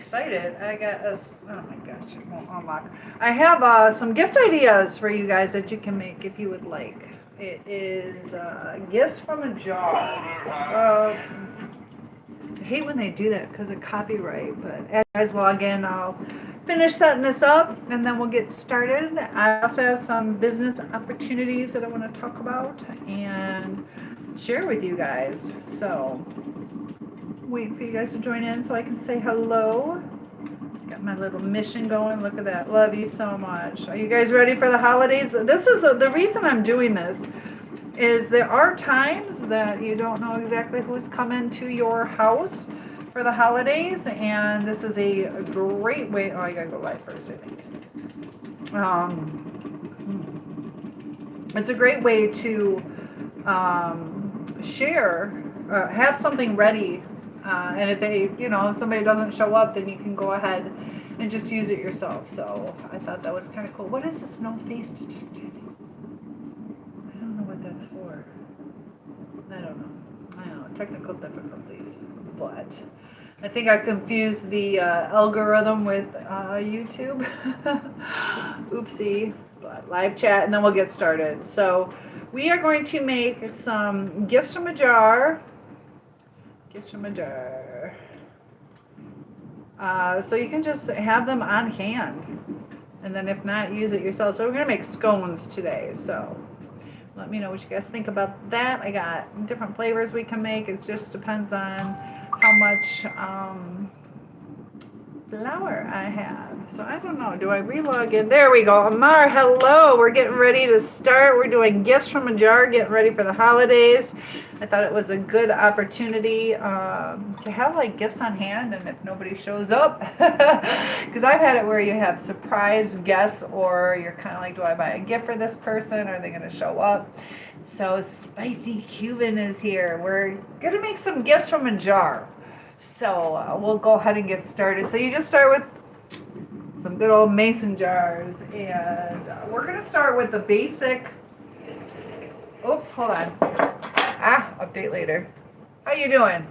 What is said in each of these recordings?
excited. I got a, oh my gosh, it won't unlock. I have some gift ideas for you guys that you can make if you would like. It is gifts from a jar. I hate when they do that because of copyright, but as you guys log in, I'll finish setting this up and then we'll get started. I also have some business opportunities that I want to talk about and share with you guys. So, wait for you guys to join in so I can say hello. Got my little mission going. Look at that. Love you so much. Are you guys ready for the holidays? This is the reason I'm doing this is there are times that you don't know exactly who's coming to your house for the holidays, and this is a great way. Oh, I gotta go live first, I think. It's a great way to share, have something ready, and if they, if somebody doesn't show up, then you can go ahead and just use it yourself. So I thought that was kind of cool. What is this no face detected? I don't know what that's for. I don't know. Technical difficulties, but I think I confused the algorithm with YouTube. Oopsie. But live chat, and then we'll get started. So we are going to make some gifts from a jar. Gifts from a jar. So you can just have them on hand, and then if not, use it yourself. So we're gonna make scones today. So let me know what you guys think about that. I got different flavors we can make. It just depends on how much flour I have. So I don't know. Do I relog in? There we go. Amar, hello. We're getting ready to start. We're doing gifts from a jar, getting ready for the holidays. I thought it was a good opportunity to have like gifts on hand, and if nobody shows up, because I've had it where you have surprise guests, or you're kind of like, do I buy a gift for this person? Are they going to show up? So Spicy Cuban is here. We're going to make some gifts from a jar. So we'll go ahead and get started. So you just start with some good old mason jars, and we're going to start with the basic. Oops, hold on. Update later. How you doing?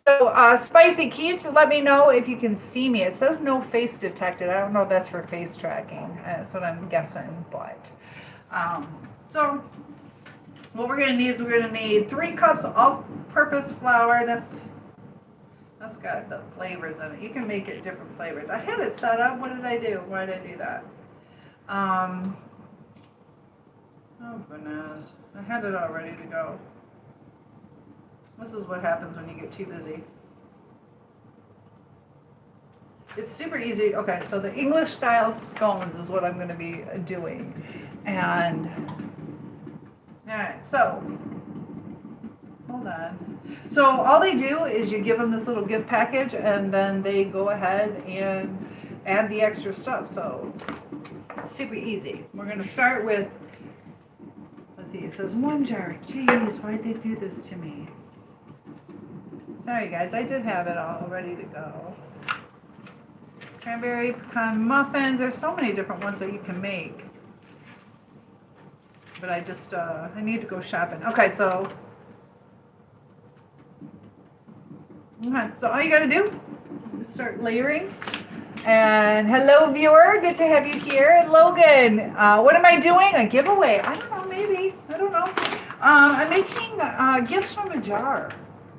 So Spicy, can you just let me know if you can see me? It says no face detected. I don't know if that's for face tracking. That's what I'm guessing, but so what we're going to need is we're going to need 3 cups all-purpose flour. That's got the flavors in it. You can make it different flavors. I had it set up. What did I do? Why did I do that? Oh goodness. I had it all ready to go. This is what happens when you get too busy. It's super easy. Okay, so the English style scones is what I'm going to be doing. And alright, so hold on. So all they do is you give them this little gift package, and then they go ahead and add the extra stuff. So super easy. We're going to start with, let's see, it says 1 jar. Jeez, why'd they do this to me? Sorry guys, I did have it all ready to go. Cranberry pecan muffins. There's so many different ones that you can make. But I just, I need to go shopping. Okay, so all you gotta do is start layering. And hello viewer, good to have you here. Logan, what am I doing? A giveaway? I don't know, maybe. I don't know. I'm making gifts from a jar.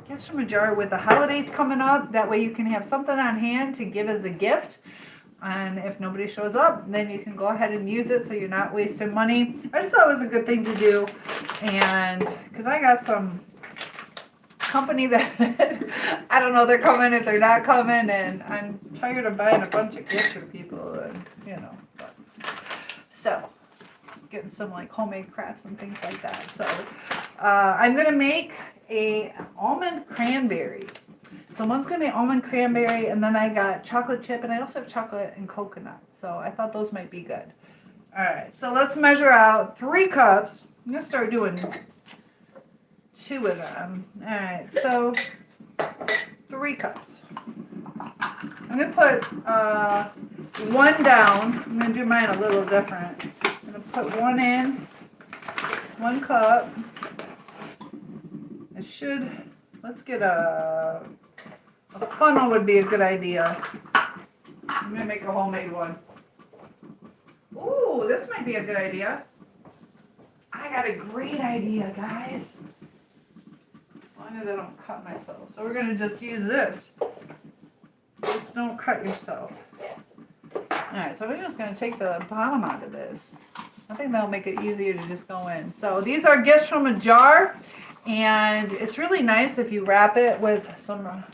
Gifts from a jar with the holidays coming up. That way you can have something on hand to give as a gift. And if nobody shows up, then you can go ahead and use it so you're not wasting money. I just thought it was a good thing to do. And because I got some company that I don't know if they're coming, if they're not coming, and I'm tired of buying a bunch of gifts for people, and but. So getting some like homemade crafts and things like that. So I'm gonna make a almond cranberry. So one's gonna be almond cranberry, and then I got chocolate chip, and I also have chocolate and coconut. So I thought those might be good. All right, so let's measure out 3 cups. I'm gonna start doing 2 of them. All right, so 3 cups. I'm gonna put 1 down. I'm gonna do mine a little different. I'm gonna put 1 in, 1 cup. I should, let's get a funnel would be a good idea. I'm going to make a homemade one. Ooh, this might be a good idea. I got a great idea, guys. As long as I don't cut myself. So we're going to just use this. Just don't cut yourself. Alright, so we're just going to take the bottom out of this. I think that'll make it easier to just go in. So these are gifts from a jar. And it's really nice if you wrap it with some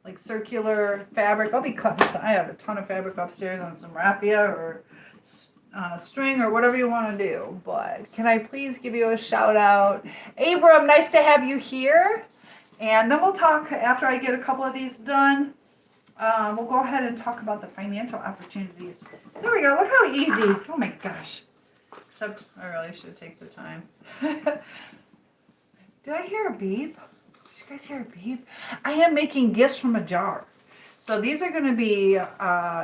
like circular fabric. I'll be cutting some. I have a ton of fabric upstairs on some raffia or string or whatever you want to do. But can I please give you a shout out? Abram, nice to have you here. And then we'll talk after I get a couple of these done. We'll go ahead and talk about the financial opportunities. There we go. Look how easy. Oh my gosh. Except I really should take the time. Did I hear a beep? Did you guys hear a beep? I am making gifts from a jar. So these are going to be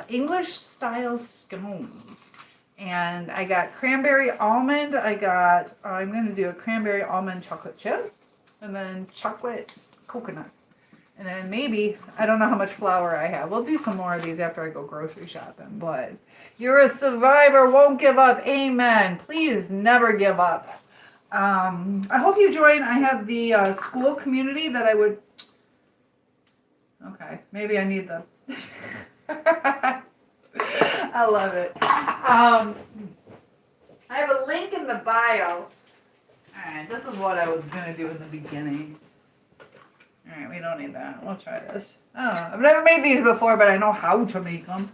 English style scones. And I got cranberry almond. I'm going to do a cranberry almond chocolate chip. And then chocolate coconut. And then maybe, I don't know how much flour I have. We'll do some more of these after I go grocery shopping. But you're a survivor, won't give up. Amen. Please never give up. I hope you join. I have the school community that I would... Okay, maybe I need the... I love it. I have a link in the bio. Alright, this is what I was going to do in the beginning. Alright, we don't need that. We'll try this. I don't know. I've never made these before, but I know how to make them.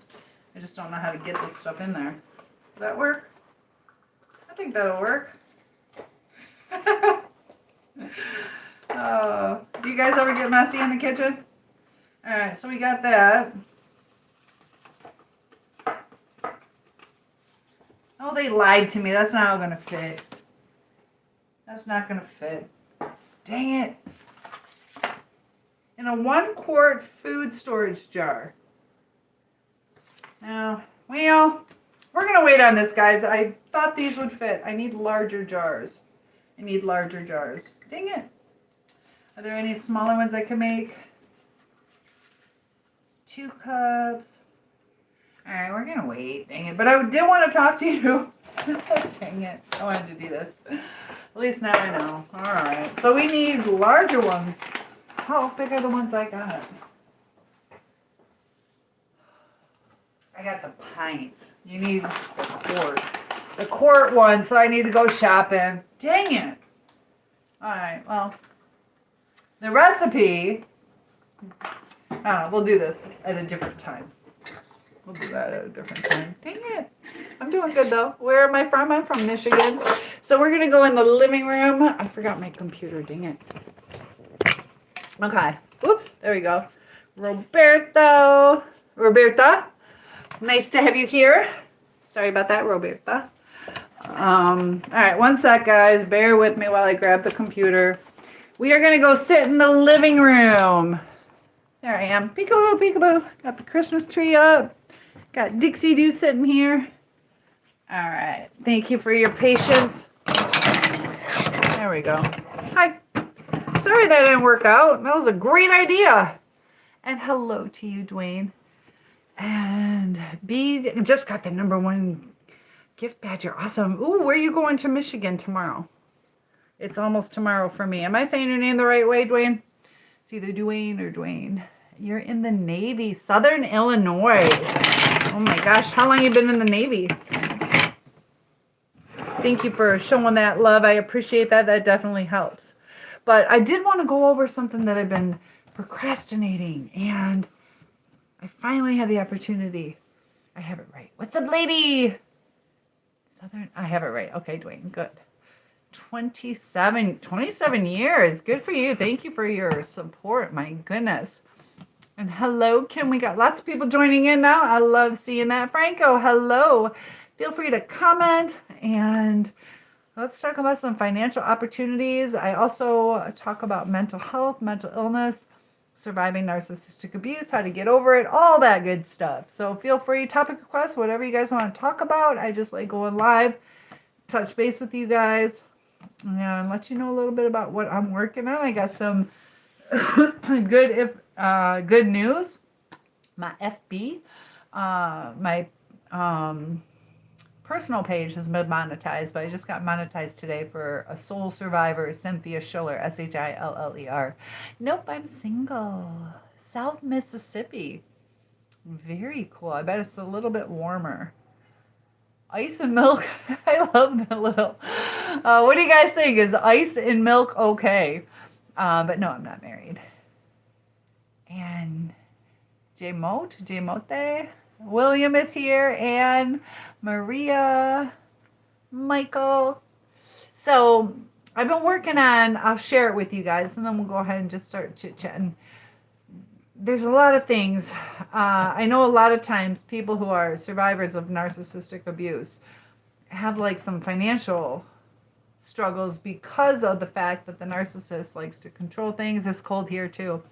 I just don't know how to get this stuff in there. Does that work? I think that'll work. Oh, do you guys ever get messy in the kitchen? Alright, so we got that. Oh, they lied to me. That's not going to fit. That's not going to fit. Dang it. In a 1-quart food storage jar. Now, well, we're going to wait on this, guys. I thought these would fit. I need larger jars. Dang it. Are there any smaller ones I can make? 2 cups. Alright, we're going to wait. Dang it. But I did want to talk to you. Dang it. I wanted to do this. At least now I know. Alright. So we need larger ones. How big are the ones I got? I got the pints. You need the quart. The quart one, so I need to go shopping. Dang it. Alright, well. The recipe, I don't know, we'll do this at a different time. We'll do that at a different time. Dang it. I'm doing good though. Where am I from? I'm from Michigan. So we're going to go in the living room. I forgot my computer. Dang it. Okay. Oops. There we go. Roberta. Nice to have you here. Sorry about that, Roberta. All right. One sec, guys. Bear with me while I grab the computer. We are going to go sit in the living room. There I am. Peekaboo, peekaboo. Got the Christmas tree up. Got Dixie Doo sitting here. All right. Thank you for your patience. There we go. Hi. Sorry that didn't work out. That was a great idea. And hello to you, Dwayne. And B just got the #1 gift badge. You're awesome. Ooh, where are you going to Michigan tomorrow? It's almost tomorrow for me. Am I saying your name the right way, Dwayne? It's either Dwayne or Dwayne. You're in the Navy, Southern Illinois. Oh my gosh, how long have you been in the Navy? Thank you for showing that love. I appreciate that. That definitely helps. But I did want to go over something that I've been procrastinating, and I finally had the opportunity. I have it right. What's up, lady? Southern, I have it right. Okay, Dwayne, good. 27 years. Good for you. Thank you for your support. My goodness. And hello, Kim. We got lots of people joining in now. I love seeing that. Franco, hello. Feel free to comment, and let's talk about some financial opportunities. I also talk about mental health, mental illness, surviving narcissistic abuse, how to get over it, all that good stuff. So feel free, topic requests, whatever you guys want to talk about. I just like going live, touch base with you guys, and let you know a little bit about what I'm working on. I got some good news. my FB, my personal page has been monetized, but I just got monetized today for a soul survivor, Cynthia Schiller, Schiller. Nope, I'm single. South Mississippi. Very cool. I bet it's a little bit warmer. Ice and milk. I love that little. What do you guys think? Is ice and milk okay? But no, I'm not married. And Jmote, William is here, and Maria, Michael. So I've been working on, I'll share it with you guys, and then we'll go ahead and just start chit-chatting. There's a lot of things. I know a lot of times people who are survivors of narcissistic abuse have like some financial struggles because of the fact that the narcissist likes to control things. It's cold here too.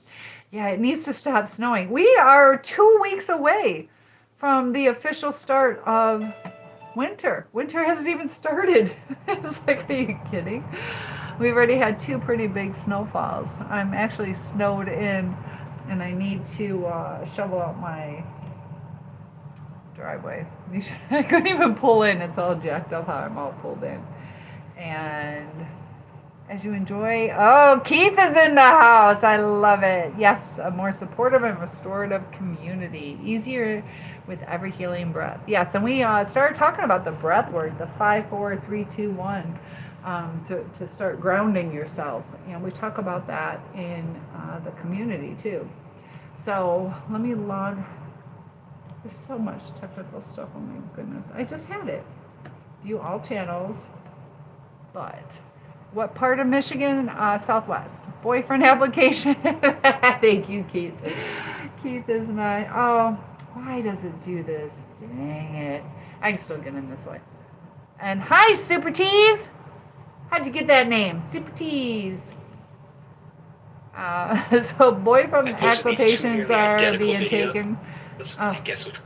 Yeah, it needs to stop snowing. We are 2 weeks away from the official start of winter. Winter hasn't even started. It's like, are you kidding? We've already had 2 pretty big snowfalls. I'm actually snowed in, and I need to shovel out my driveway. I couldn't even pull in. It's all jacked up how I'm all pulled in. And as you enjoy, oh, Keith is in the house. I love it. Yes, a more supportive and restorative community. Easier with every healing breath. Yes, and we started talking about the breath work, the 5, 4, 3, 2, 1, to start grounding yourself. And we talk about that in the community too. So let me log. There's so much technical stuff. Oh my goodness. I just had it. View all channels. But what part of Michigan? Southwest. Boyfriend application. Thank you, Keith. Keith is my, oh, why does it do this? Dang it. I can still get in this way. And hi, Super Tees. How'd you get that name? Super Tees. So boyfriend applications are being taken. Oh,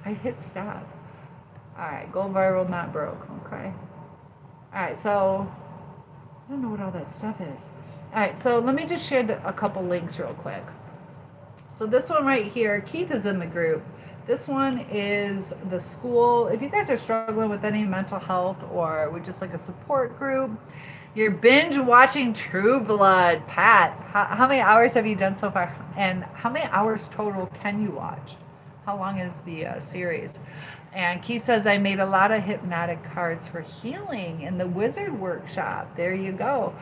I hit stop. All right, go viral, not broke. Okay. All right, so I don't know what all that stuff is. All right, so let me just share a couple links real quick. So this one right here, Keith is in the group. This one is the school. If you guys are struggling with any mental health or with just like a support group, you're binge watching True Blood. Pat, how many hours have you done so far? And how many hours total can you watch? How long is the series? And Keith says, I made a lot of hypnotic cards for healing in the wizard workshop. There you go.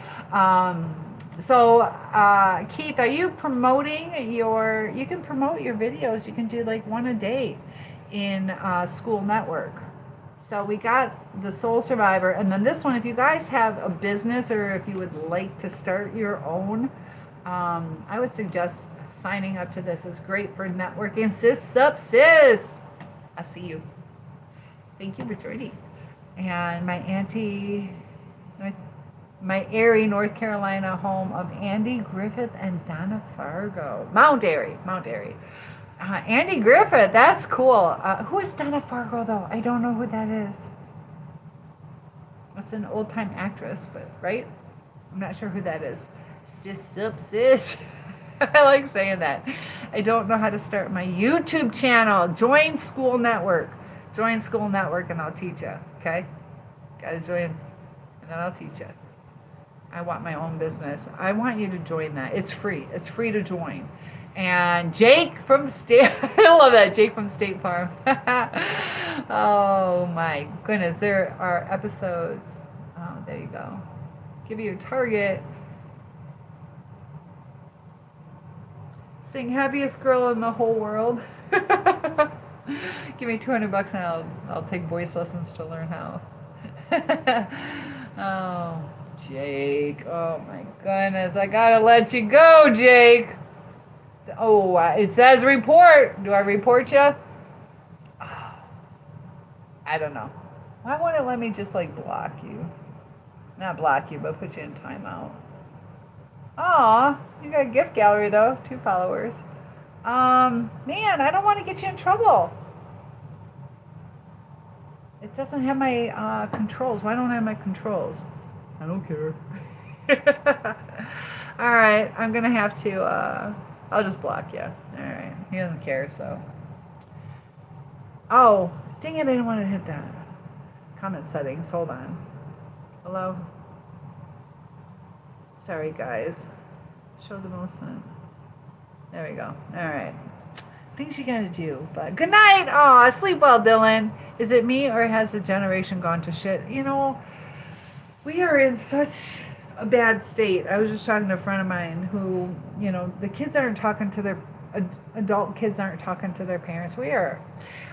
Keith, are you promoting you can promote your videos. You can do like 1 a day in School Network. So we got the Soul Survivor. And then this one, if you guys have a business or if you would like to start your own, I would suggest signing up to this. It's great for networking. Sis up, sis. I see you. Thank you for joining. And my auntie, my Erie, North Carolina home of Andy Griffith and Donna Fargo. Mount Airy. Andy Griffith, that's cool. Who is Donna Fargo, though? I don't know who that is. That's an old-time actress, but, right? I'm not sure who that is. Sis up, sis. I like saying that. I don't know how to start my YouTube channel. Join School Network. Join School Network and I'll teach you, okay? Gotta join and then I'll teach you. I want my own business. I want you to join that. It's free. It's free to join. And Jake from State, I love that, Jake from State Farm. Oh my goodness, there are episodes. Oh, there you go. Give you a target. Sing happiest girl in the whole world. Give me $200 and I'll take voice lessons to learn how. Oh, Jake. Oh my goodness. I gotta let you go, Jake. Oh, it says report. Do I report you? Oh, I don't know. Why won't it let me just like block you? Not block you, but put you in timeout. Aw, you got a gift gallery though. 2 followers. Man, I don't want to get you in trouble. It doesn't have my controls. Why don't I have my controls? I don't care. All right, I'm gonna have to. I'll just block you. All right, he doesn't care, so Oh, dang it, I didn't want to hit that. Comment settings, hold on. Hello? Sorry, guys. Show the most. There we go. All right. Things you gotta do. But good night. Oh, sleep well, Dylan. Is it me or has the generation gone to shit? You know, we are in such a bad state. I was just talking to a friend of mine who, you know, the kids aren't talking to their adult kids aren't talking to their parents. We are.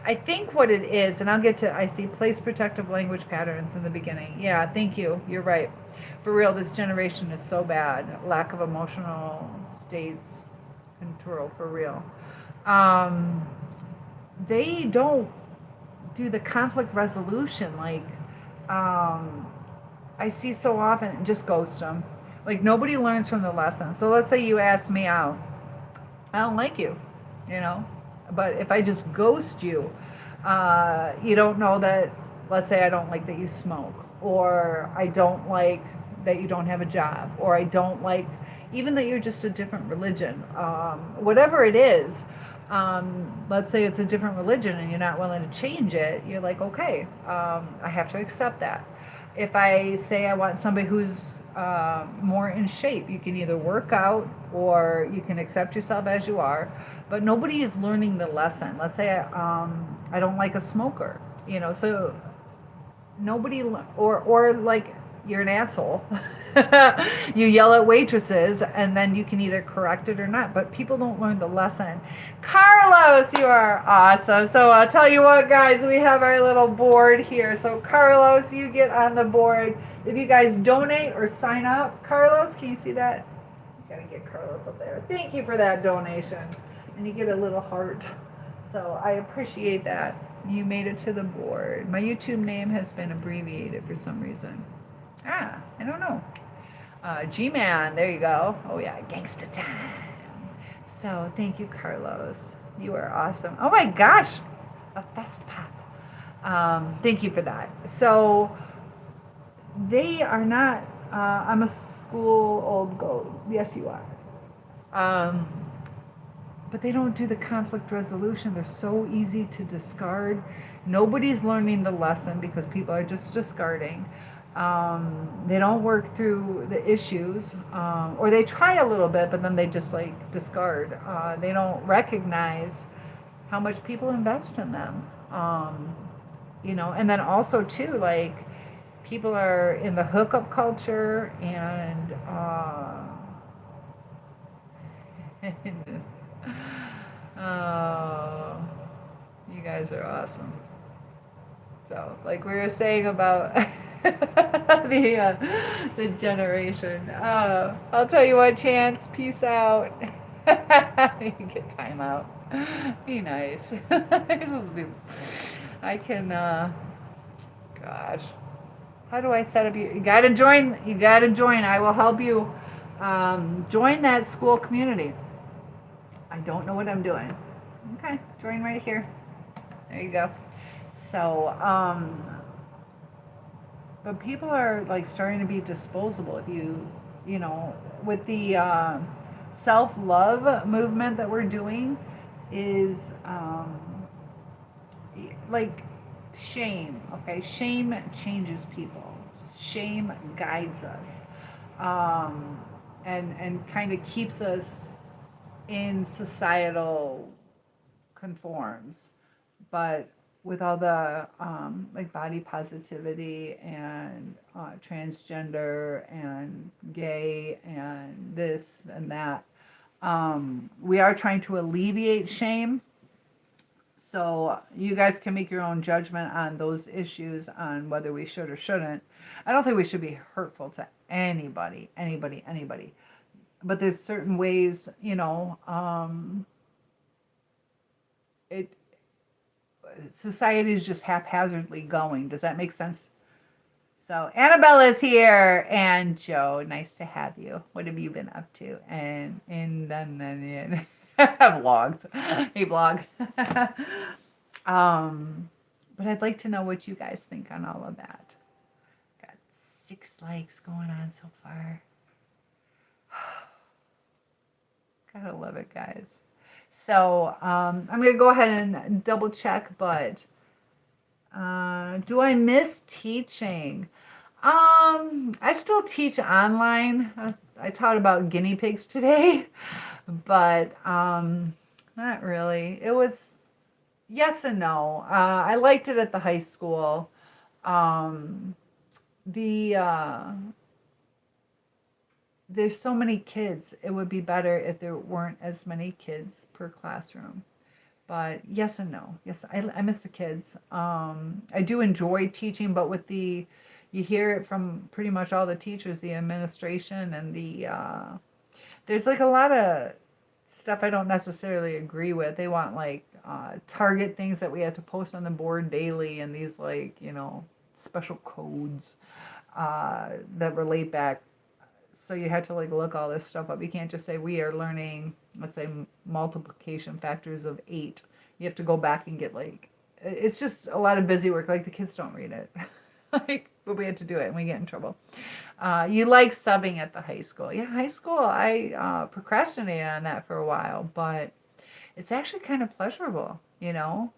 I think what it is, and I'll get to. I see place protective language patterns in the beginning. Yeah, thank you. You're right. For real, this generation is so bad. Lack of emotional states control for real. Um, they don't do the conflict resolution like I see so often. Just ghost them. Like nobody learns from the lesson. So let's say you ask me out. I don't like you, you know. But if I just ghost you, you don't know that. Let's say I don't like that you smoke, or I don't like that you don't have a job, or I don't like even that you're just a different religion. Whatever it is, let's say it's a different religion and you're not willing to change it. You're like, okay, I have to accept that. If I say I want somebody who's more in shape, you can either work out or you can accept yourself as you are, but nobody is learning the lesson. Let's say I don't like a smoker, you know, so nobody or like you're an asshole. You yell at waitresses and then you can either correct it or not, but people don't learn the lesson. Carlos, you are awesome. So I'll tell you what, guys, we have our little board here. So Carlos, you get on the board. If you guys donate or sign up, Carlos, can you see that? You gotta get Carlos up there. Thank you for that donation. And you get a little heart. So I appreciate that. You made it to the board. My YouTube name has been abbreviated for some reason. I don't know. G-Man, there you go. Oh yeah, gangsta time. So thank you, Carlos. You are awesome. Oh my gosh, a fest pop. Thank you for that. So they are not. I'm a school old goat. Yes, you are. But they don't do the conflict resolution. They're so easy to discard. Nobody's learning the lesson because people are just discarding. They don't work through the issues, or they try a little bit, but then they just like discard. They don't recognize how much people invest in them. You know, and then also too, like people are in the hookup culture and. Oh, you guys are awesome. So, like we were saying about the generation. I'll tell you what, Chance. Peace out. You get time out. Be nice. I can. Gosh, how do I set up you? You gotta join. You gotta join. I will help you. Join that school community. I don't know what I'm doing. Okay, join right here. There you go. So, but people are like starting to be disposable. If you know, with the self-love movement that we're doing, is like shame. Okay, shame changes people. Shame guides us, and kind of keeps us in societal conforms, but with all the like body positivity and transgender and gay and this and that, we are trying to alleviate shame. So you guys can make your own judgment on those issues on whether we should or shouldn't. I don't think we should be hurtful to anybody. But there's certain ways, you know, it society is just haphazardly going. Does that make sense? So Annabelle is here, and Joe, nice to have you. What have you been up to? And then vlogged. Hey, vlog. But I'd like to know what you guys think on all of that. Got 6 likes going on so far. Gotta love it, guys. So I'm going to go ahead and double check, but do I miss teaching? I still teach online. I taught about guinea pigs today, but not really. It was yes and no. I liked it at the high school. Um, the There's so many kids. It would be better if there weren't as many kids per classroom. But yes and no. Yes, I miss the kids. I do enjoy teaching, but you hear it from pretty much all the teachers, the administration, and there's like a lot of stuff I don't necessarily agree with. They want like target things that we have to post on the board daily, and these like special codes that relate back. So you have to like look all this stuff up. You can't just say we are learning, let's say, multiplication factors of 8. You have to go back and get like, it's just a lot of busy work. Like the kids don't read it. Like, but we had to do it and we get in trouble. You like subbing at the high school. Yeah, high school, I procrastinated on that for a while, but it's actually kind of pleasurable, the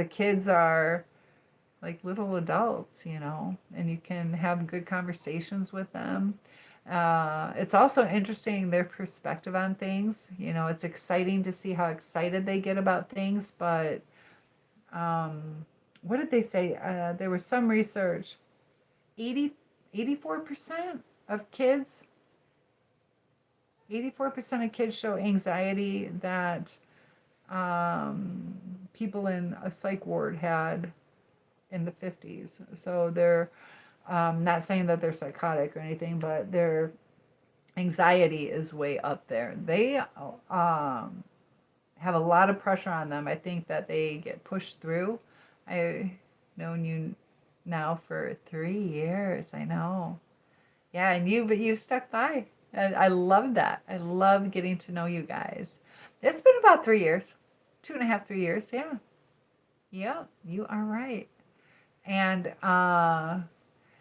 kids are like little adults, and you can have good conversations with them. It's also interesting their perspective on things. It's exciting to see how excited they get about things, but what did they say? There was some research, 84% of kids, 84% of kids show anxiety that people in a psych ward had in the 50s. So they're not saying that they're psychotic or anything, but their anxiety is way up there. They have a lot of pressure on them. I think that they get pushed through. I've known you now for 3 years. I know. Yeah, and you've stuck by. I love that. I love getting to know you guys. It's been about 3 years, 2.5, 3 years. Yeah. Yeah, you are right. And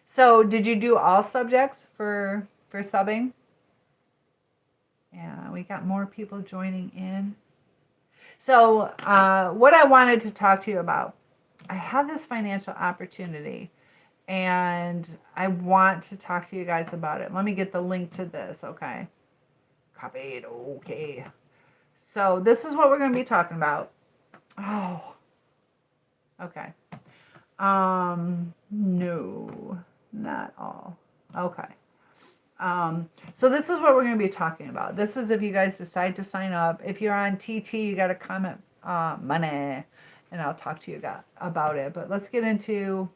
so did you do all subjects for subbing? Yeah, we got more people joining in. So what I wanted to talk to you about, I have this financial opportunity and I want to talk to you guys about it. Let me get the link to this, okay? Copied, okay. So this is what we're going to be talking about. Oh, okay. No, not all. Okay. So this is what we're going to be talking about. This is if you guys decide to sign up. If you're on TT, you got to comment money, and I'll talk to you about it. But let's get into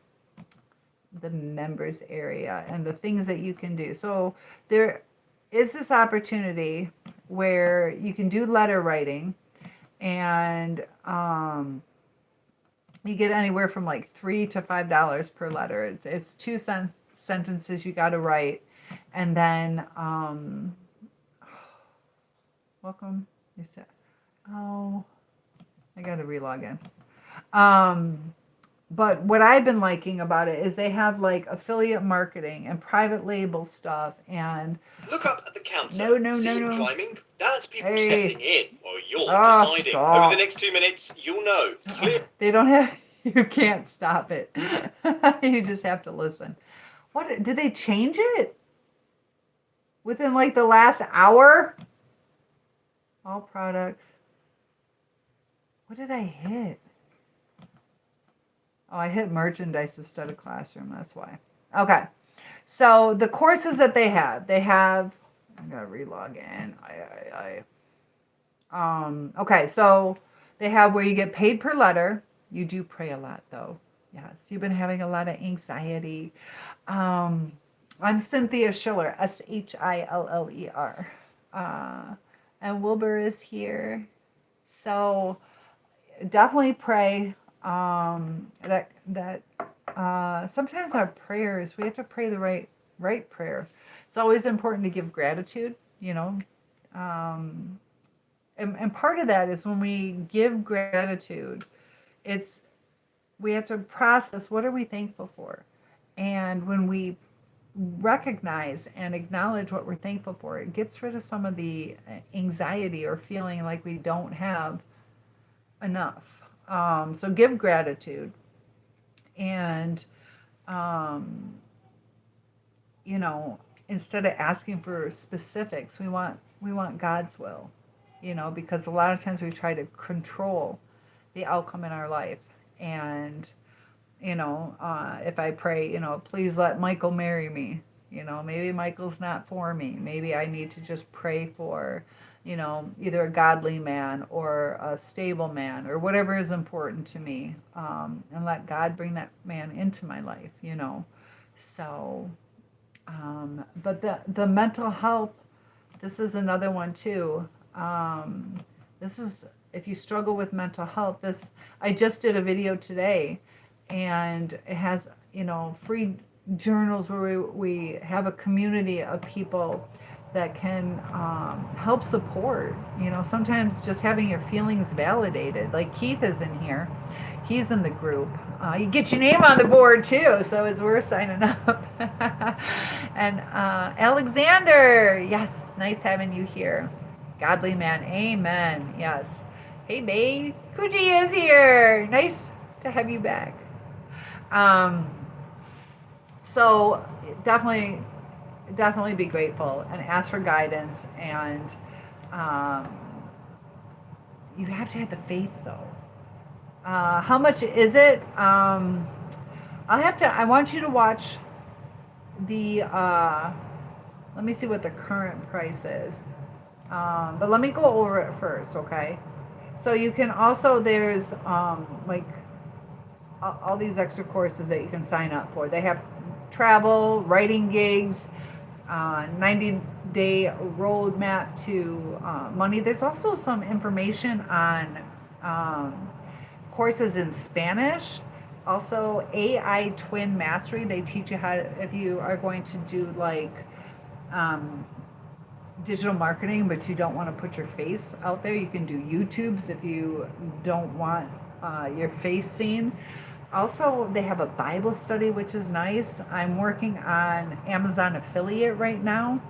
the members area and the things that you can do. So there is this opportunity where you can do letter writing, and you get anywhere from like $3 to $5 per letter. It's 2 sentences you got to write, and then welcome. You said, oh, I got to relog in. But what I've been liking about it is they have like affiliate marketing and private label stuff and look up at the counter. No. Climbing? That's people Hey. stepping in. Or you're deciding. Stop. Over the next 2 minutes, you'll know. They don't have. You can't stop it. You just have to listen. What did they change it? Within like the last hour? All products. What did I hit? Oh, I hit merchandise instead of classroom. That's why. Okay. So the courses that they have, I gotta relog in. Okay, so they have where you get paid per letter. You do pray a lot though. Yes, you've been having a lot of anxiety. I'm Cynthia Schiller, Schiller. And Wilbur is here. So definitely pray. Sometimes our prayers, we have to pray the right prayer. It's always important to give gratitude, and part of that is when we give gratitude, we have to process what are we thankful for, and when we recognize and acknowledge what we're thankful for, it gets rid of some of the anxiety or feeling like we don't have enough. So give gratitude. And, you know, instead of asking for specifics, we want God's will, you know, because a lot of times we try to control the outcome in our life. And, you know, if I pray, you know, please let Michael marry me, you know, maybe Michael's not for me. Maybe I need to just pray for, you know, either a godly man or a stable man or whatever is important to me, and let God bring that man into my life, you know. So, but the mental health, this is another one too. This is, if you struggle with mental health, I just did a video today, and it has, you know, free journals where we have a community of people that can help support. You know, sometimes just having your feelings validated. Like Keith is in here. He's in the group. You get your name on the board too, so it's worth signing up. And Alexander, yes, nice having you here. Godly man, amen, yes. Hey, babe, Kuji is here. Nice to have you back. So definitely be grateful and ask for guidance. And you have to have the faith, though. How much is it? I want you to watch the, let me see what the current price is. But let me go over it first, okay? So you can also, there's like all these extra courses that you can sign up for. They have travel, writing gigs, 90-day roadmap to money. There's also some information on courses in Spanish. Also, AI Twin Mastery. They teach you how to, if you are going to do like digital marketing, but you don't want to put your face out there, you can do YouTubes if you don't want your face seen. Also, they have a Bible study, which is nice. I'm working on Amazon affiliate right now.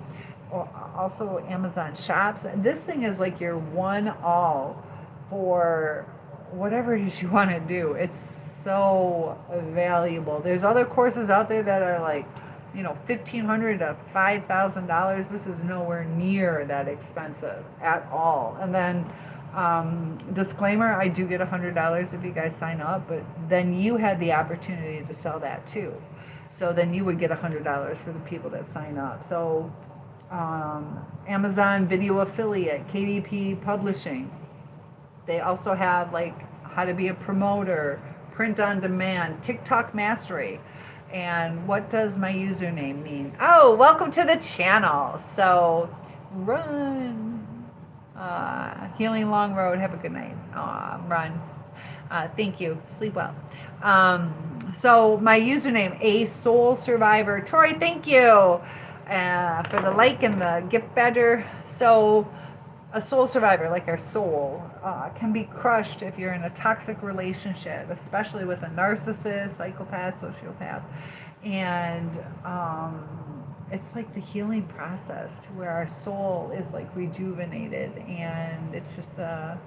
Also, Amazon shops. This thing is like your one all for whatever it is you want to do. It's so valuable. There's other courses out there that are like, you know, $1,500 to $5,000. This is nowhere near that expensive at all. And then, disclaimer, I do get $100 if you guys sign up, but then you had the opportunity to sell that too. So then you would get $100 for the people that sign up. So Amazon Video Affiliate, KDP Publishing. They also have like how to be a promoter, print on demand, TikTok Mastery. And what does my username mean? Oh, welcome to the channel. So run. Healing Long Road. Have a good night. Runs. Thank you. Sleep well. So my username, A Soul Survivor. Troy, thank you for the like and the gift badger. So a soul survivor, like our soul, can be crushed if you're in a toxic relationship, especially with a narcissist, psychopath, sociopath. And it's like the healing process where our soul is like rejuvenated, and it's just the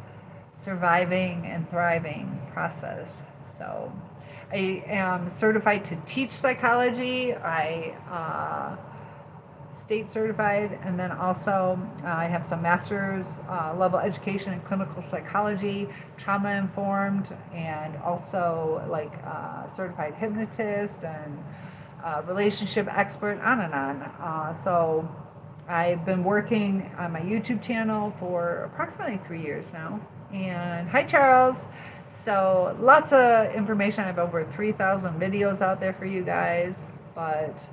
surviving and thriving process. So I am certified to teach psychology. I state certified, and then also I have some master's level education in clinical psychology, trauma informed, and also like certified hypnotist and relationship expert, on and on. So I've been working on my YouTube channel for approximately 3 years now. And hi, Charles. So lots of information. I have over 3,000 videos out there for you guys. But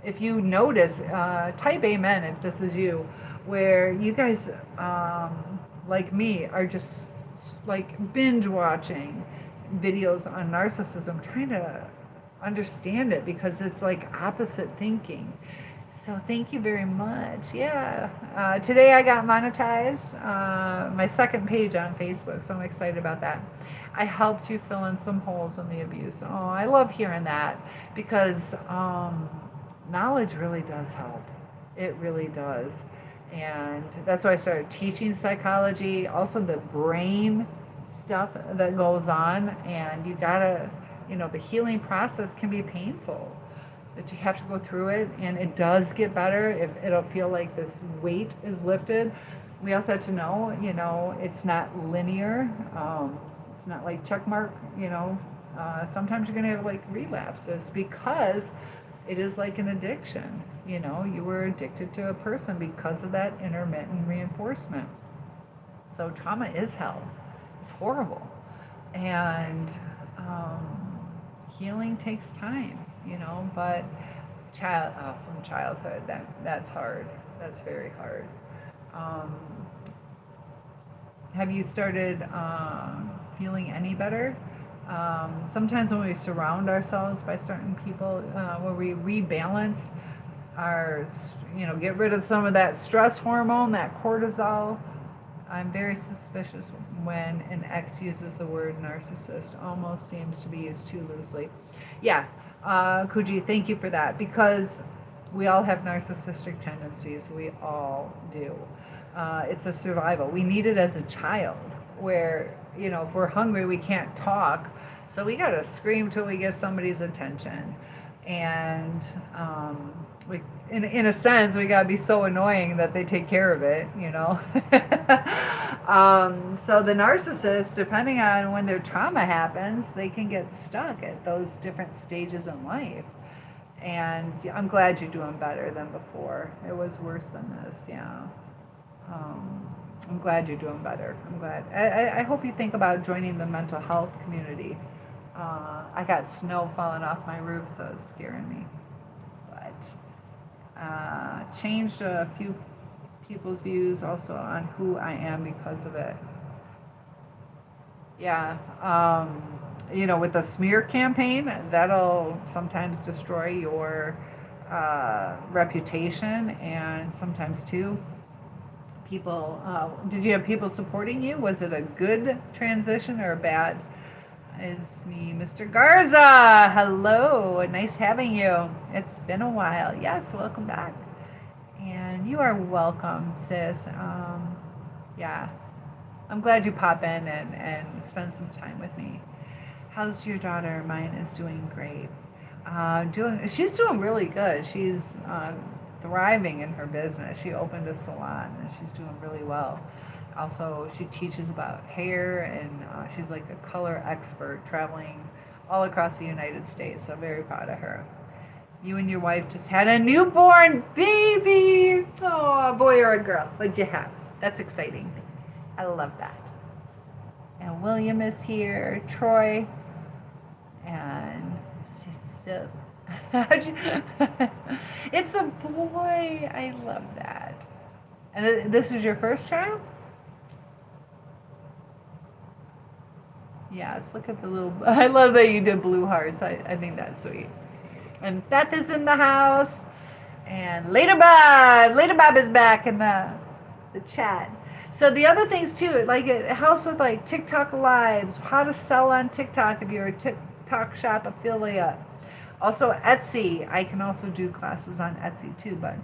if you notice, type amen if this is you, where you guys, like me, are just like binge watching videos on narcissism, trying to understand it, because it's like opposite thinking. So thank you very much. Yeah. Today I got monetized, my second page on Facebook, so I'm excited about that. I helped you fill in some holes in the abuse. Oh, I love hearing that, because knowledge really does help. It really does. And that's why I started teaching psychology, also the brain stuff that goes on. And you gotta, the healing process can be painful, but you have to go through it, and it does get better. It'll feel like this weight is lifted. We also have to know, it's not linear. It's not like check mark, sometimes you're going to have like relapses because it is like an addiction. You were addicted to a person because of that intermittent reinforcement. So trauma is hell. It's horrible. And healing takes time, but from childhood, that's hard. That's very hard. Um, have you started feeling any better? Sometimes when we surround ourselves by certain people, where we rebalance our, get rid of some of that stress hormone, that cortisol. I'm very suspicious when an ex uses the word narcissist. Almost seems to be used too loosely. Yeah, Kuji, thank you for that, because we all have narcissistic tendencies. We all do. It's a survival. We need it as a child, where, if we're hungry, we can't talk. So we got to scream till we get somebody's attention. And in a sense, we got to be so annoying that they take care of it, So the narcissist, depending on when their trauma happens, they can get stuck at those different stages in life. And I'm glad you're doing better than before. It was worse than this, yeah. I'm glad you're doing better. I'm glad. I hope you think about joining the mental health community. I got snow falling off my roof, so it's scaring me. But changed a few people's views also on who I am because of it. Yeah. With the smear campaign, that'll sometimes destroy your reputation, and sometimes too, people. Did you have people supporting you? Was it a good transition or a bad? It's me, Mr. Garza. Hello, nice having you. It's been a while. Yes, welcome back. And you are welcome, sis. Yeah, I'm glad you pop in and spend some time with me. How's your daughter? Mine is doing great. She's doing really good. She's thriving in her business. She opened a salon and she's doing really well. Also, she teaches about hair, and she's like a color expert, traveling all across the United States. So very proud of her. You and your wife just had a newborn baby. Oh, a boy or a girl? What'd you have? That's exciting. I love that. And William is here, Troy, and Cecil. It's a boy. I love that. And this is your first child? Yes, look at the little. I love that you did blue hearts. I think that's sweet. And Beth is in the house. And Lady Bob is back in the chat. So the other things too, like it helps with like TikTok lives, how to sell on TikTok if you're a TikTok shop affiliate. Also Etsy. I can also do classes on Etsy too, but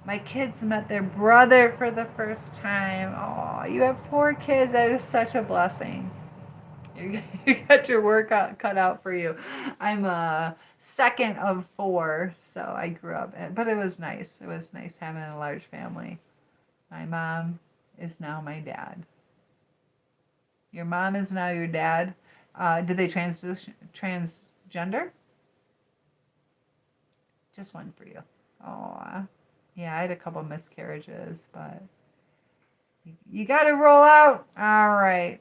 my kids met their brother for the first time. Oh, you have 4 kids. That is such a blessing. You got your work cut out for you. I'm a second of 4, so I grew up, but it was nice. It was nice having a large family. My mom is now my dad. Your mom is now your dad. Did they transgender? Just one for you. Oh, yeah, I had a couple miscarriages, but you got to roll out. All right.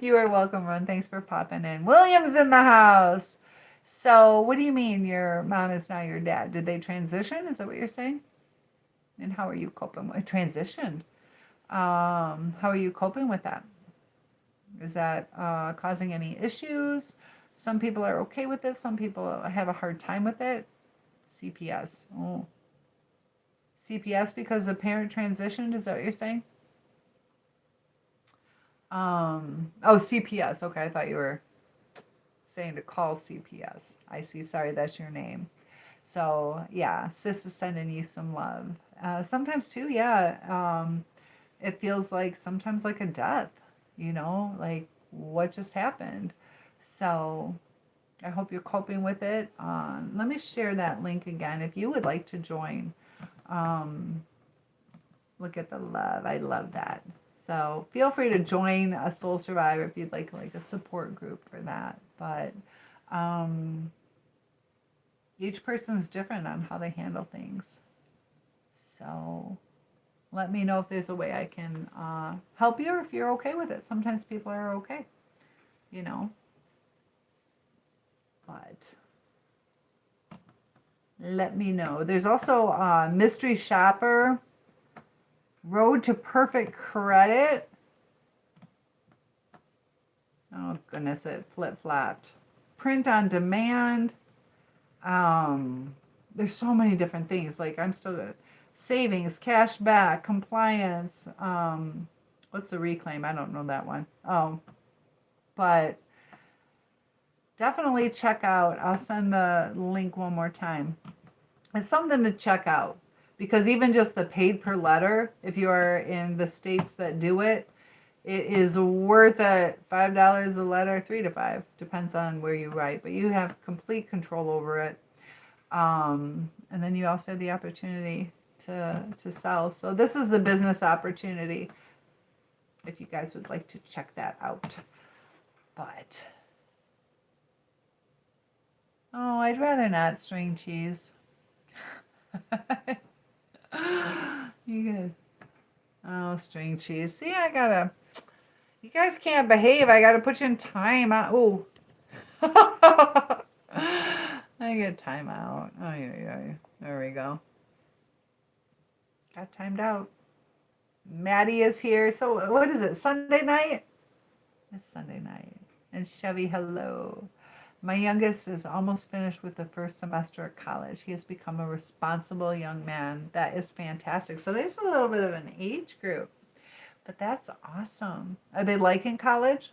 You are welcome, Ron. Thanks for popping in. William's in the house. So what do you mean your mom is now your dad? Did they transition? Is that what you're saying? And how are you coping with transition? How are you coping with that? Is that causing any issues? Some people are okay with it. Some people have a hard time with it. CPS. Oh. CPS because the parent transitioned? Is that what you're saying? CPS. Okay, I thought you were saying to call CPS. I see. Sorry, that's your name. So yeah, sis is sending you some love. Sometimes too, yeah. It feels like sometimes like a death, like what just happened. So I hope you're coping with it. Let me share that link again if you would like to join. Um, Look at the love. I love that. So feel free to join a Soul Survivor if you'd like a support group for that. But um, each person's different on how they handle things. So let me know if there's a way I can help you or if you're okay with it. Sometimes people are okay, but let me know. There's also Mystery Shopper, Road to Perfect Credit. Oh goodness, it flip-flopped. Print on demand. There's so many different things. Like I'm still good. Savings, cash back, compliance. What's the reclaim? I don't know that one. Oh, but definitely check out. I'll send the link one more time. It's something to check out because even just the paid per letter, if you are in the states that do it, it is worth it. $5 a letter, 3 to 5, depends on where you write, but you have complete control over it. And then you also have the opportunity to sell. So this is the business opportunity if you guys would like to check that out. But oh, I'd rather not string cheese. You guys, oh, string cheese. See, you guys can't behave. I gotta put you in time. Oh. I get time out. Oh, yeah. There we go. Got timed out. Maddie is here. So what is it? Sunday night? It's Sunday night. And Chevy, hello. My youngest is almost finished with the first semester at college. He has become a responsible young man. That is fantastic. So there's a little bit of an age group. But that's awesome. Are they liking college?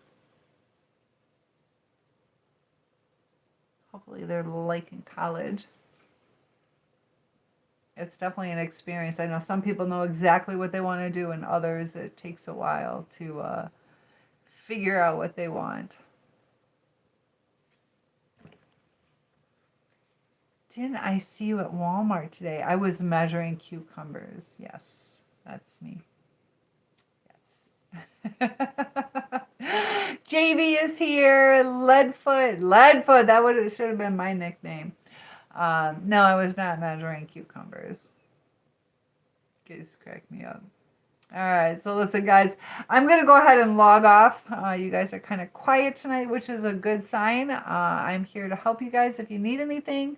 Hopefully they're liking college. It's definitely an experience. I know some people know exactly what they want to do, and others it takes a while to figure out what they want. Didn't I see you at Walmart today? I was measuring cucumbers. Yes, that's me. Yes. JV is here. Leadfoot. That should have been my nickname. No, I was not measuring cucumbers. You guys crack me up. All right, so listen, guys, I'm going to go ahead and log off. You guys are kind of quiet tonight, which is a good sign. I'm here to help you guys if you need anything.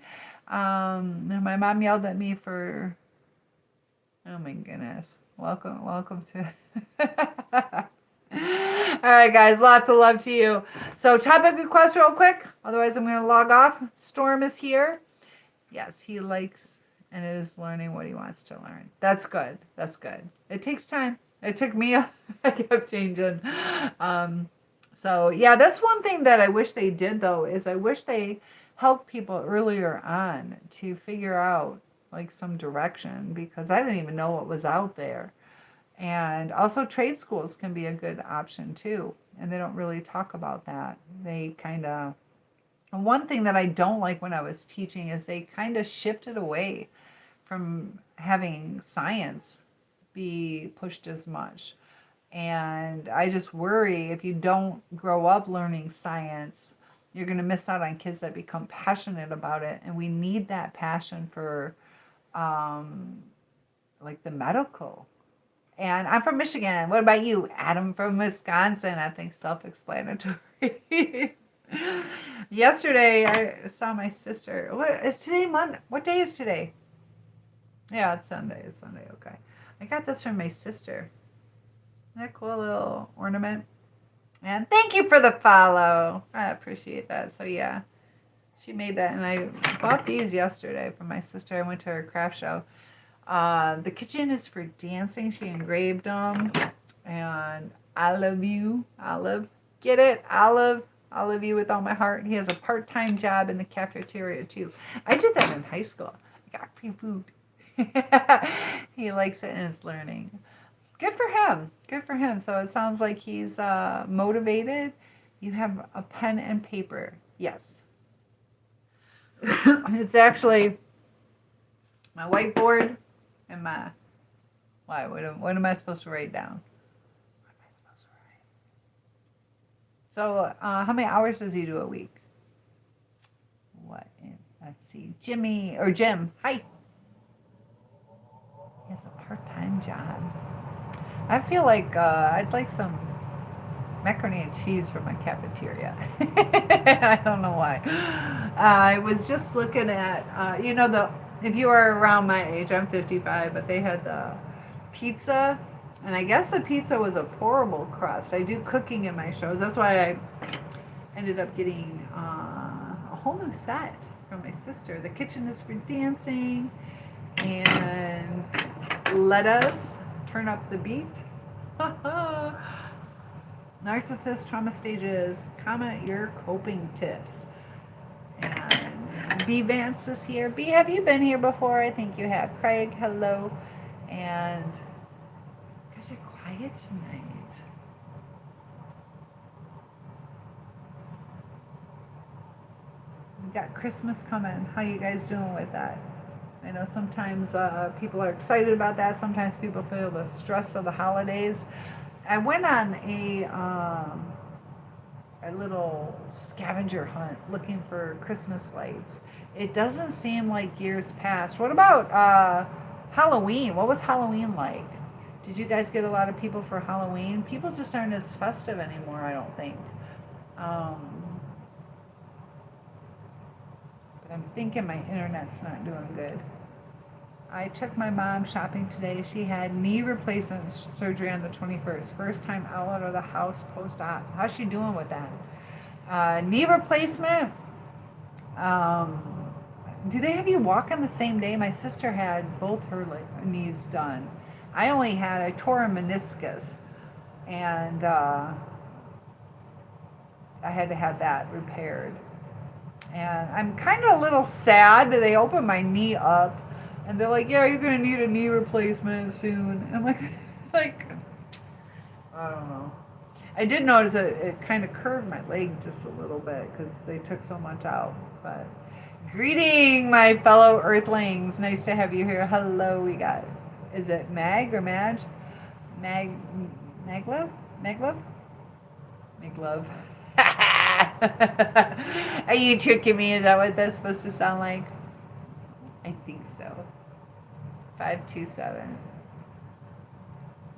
My mom yelled at me for, oh my goodness. Welcome to. All right, guys, lots of love to you. So topic request real quick. Otherwise, I'm going to log off. Storm is here. Yes, he likes and is learning what he wants to learn. That's good. That's good. It takes time. It took me, I kept changing. So yeah, that's one thing that I wish they did though, is I wish they helped people earlier on to figure out like some direction, because I didn't even know what was out there. And also trade schools can be a good option too. And they don't really talk about that. They kind of, one thing that I don't like when I was teaching is they kind of shifted away from having science be pushed as much. And I just worry if you don't grow up learning science, you're going to miss out on kids that become passionate about it. And we need that passion for like the medical. And I'm from Michigan. What about you? Adam from Wisconsin. I think self-explanatory. Yesterday, I saw my sister. What is today? Monday? What day is today? Yeah, it's Sunday. It's Sunday. Okay. I got this from my sister. Isn't that cool little ornament? And thank you for the follow. I appreciate that. So yeah, she made that, and I bought these yesterday from my sister. I went to her craft show. The kitchen is for dancing. She engraved them. And I love you, Olive. Get it, Olive? all of you with all my heart. He has a part-time job in the cafeteria too. I did that in high school. I got free food. He likes it and is learning. Good for him. Good for him. So it sounds like he's motivated. You have a pen and paper. Yes. It's actually my whiteboard and my... Why? What am I supposed to write down? What am I supposed to write? So how many hours does he do a week? Let's see. Jim. Hi. He has a part-time job. I feel like I'd like some macaroni and cheese from my cafeteria. I don't know why. I was just looking at, if you are around my age, I'm 55, but they had the pizza, and I guess the pizza was a pourable crust. I do cooking in my shows. That's why I ended up getting a whole new set from my sister. The kitchen is for dancing, and let us turn up the beat. Narcissist trauma stages, comment your coping tips. And B Vance is here. B, have you been here before? I think you have. Craig, hello. And you guys are quiet tonight. We got Christmas coming. How you guys doing with that? I know sometimes people are excited about that. Sometimes people feel the stress of the holidays. I went on a little scavenger hunt looking for Christmas lights. It doesn't seem like years past. What about Halloween? What was Halloween like? Did you guys get a lot of people for Halloween? People just aren't as festive anymore, I don't think. But I'm thinking my internet's not doing good. I took my mom shopping today. She had knee replacement surgery on the 21st. First time out of the house post-op. How's she doing with that? Knee replacement. Do they have you walk on the same day? My sister had both her knees done. I tore a meniscus. And I had to have that repaired. And I'm kind of a little sad that they opened my knee up. And they're like, yeah, you're going to need a knee replacement soon. And I'm like, I don't know. I did notice it kind of curved my leg just a little bit because they took so much out. But greeting, my fellow Earthlings. Nice to have you here. Hello, we got, is it Mag or Madge? Maglove? Maglove. Are you tricking me? Is that what that's supposed to sound like? I think so. 527.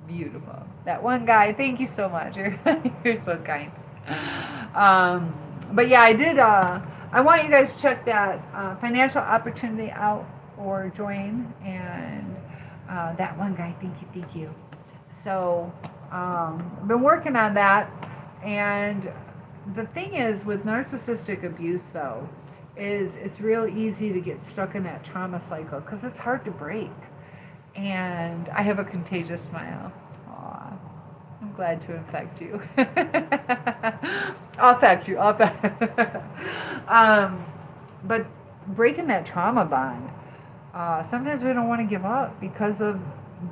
Beautiful. That one guy, thank you so much. You're so kind. But yeah, I did. I want you guys to check that financial opportunity out or join. And that one guy, thank you. So I've been working on that. And the thing is with narcissistic abuse, though, is it's real easy to get stuck in that trauma cycle because it's hard to break. And I have a contagious smile. Aw, I'm glad to infect you. I'll affect you. But breaking that trauma bond, sometimes we don't want to give up because of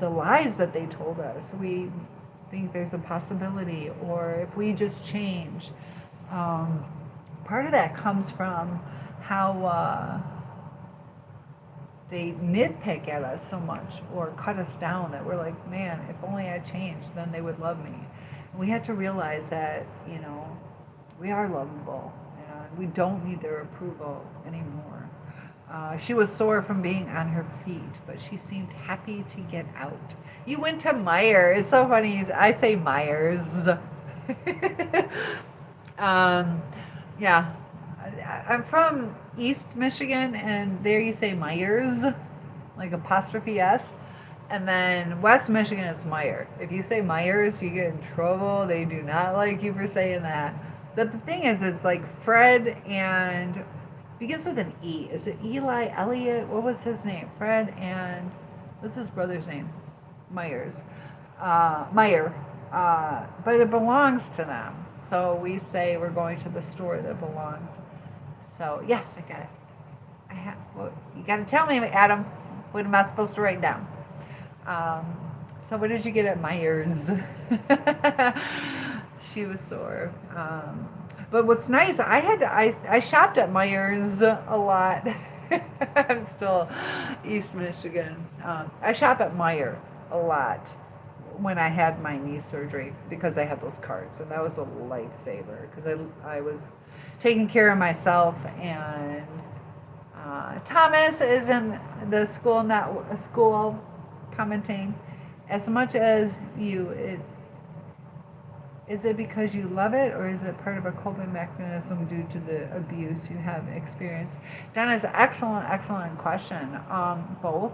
the lies that they told us. We think there's a possibility, or if we just change. Part of that comes from how they nitpick at us so much or cut us down that we're like, man, if only I changed, then they would love me. And we had to realize that, we are lovable and we don't need their approval anymore. She was sore from being on her feet, but she seemed happy to get out. You went to Meyer. It's so funny. I say Myers. Yeah. I'm from East Michigan, and there you say Myers, like apostrophe S. And then West Michigan is Meyer. If you say Myers, you get in trouble. They do not like you for saying that. But the thing is, it's like Fred and, begins with an E. Is it Eli, Elliot? What was his name? Fred and, what's his brother's name? Myers. Meyer. but it belongs to them. So we say we're going to the store that belongs. So yes, I got it. Well, you got to tell me, Adam. What am I supposed to write down? So what did you get at Myers? She was sore. But what's nice, I shopped at Myers a lot. I'm still East Michigan. I shop at Meijer a lot when I had my knee surgery because I had those cards, and that was a lifesaver because I was taking care of myself. And Thomas is in the school commenting. As much as is it because you love it, or is it part of a coping mechanism due to the abuse you have experienced? Donna's excellent question. Both.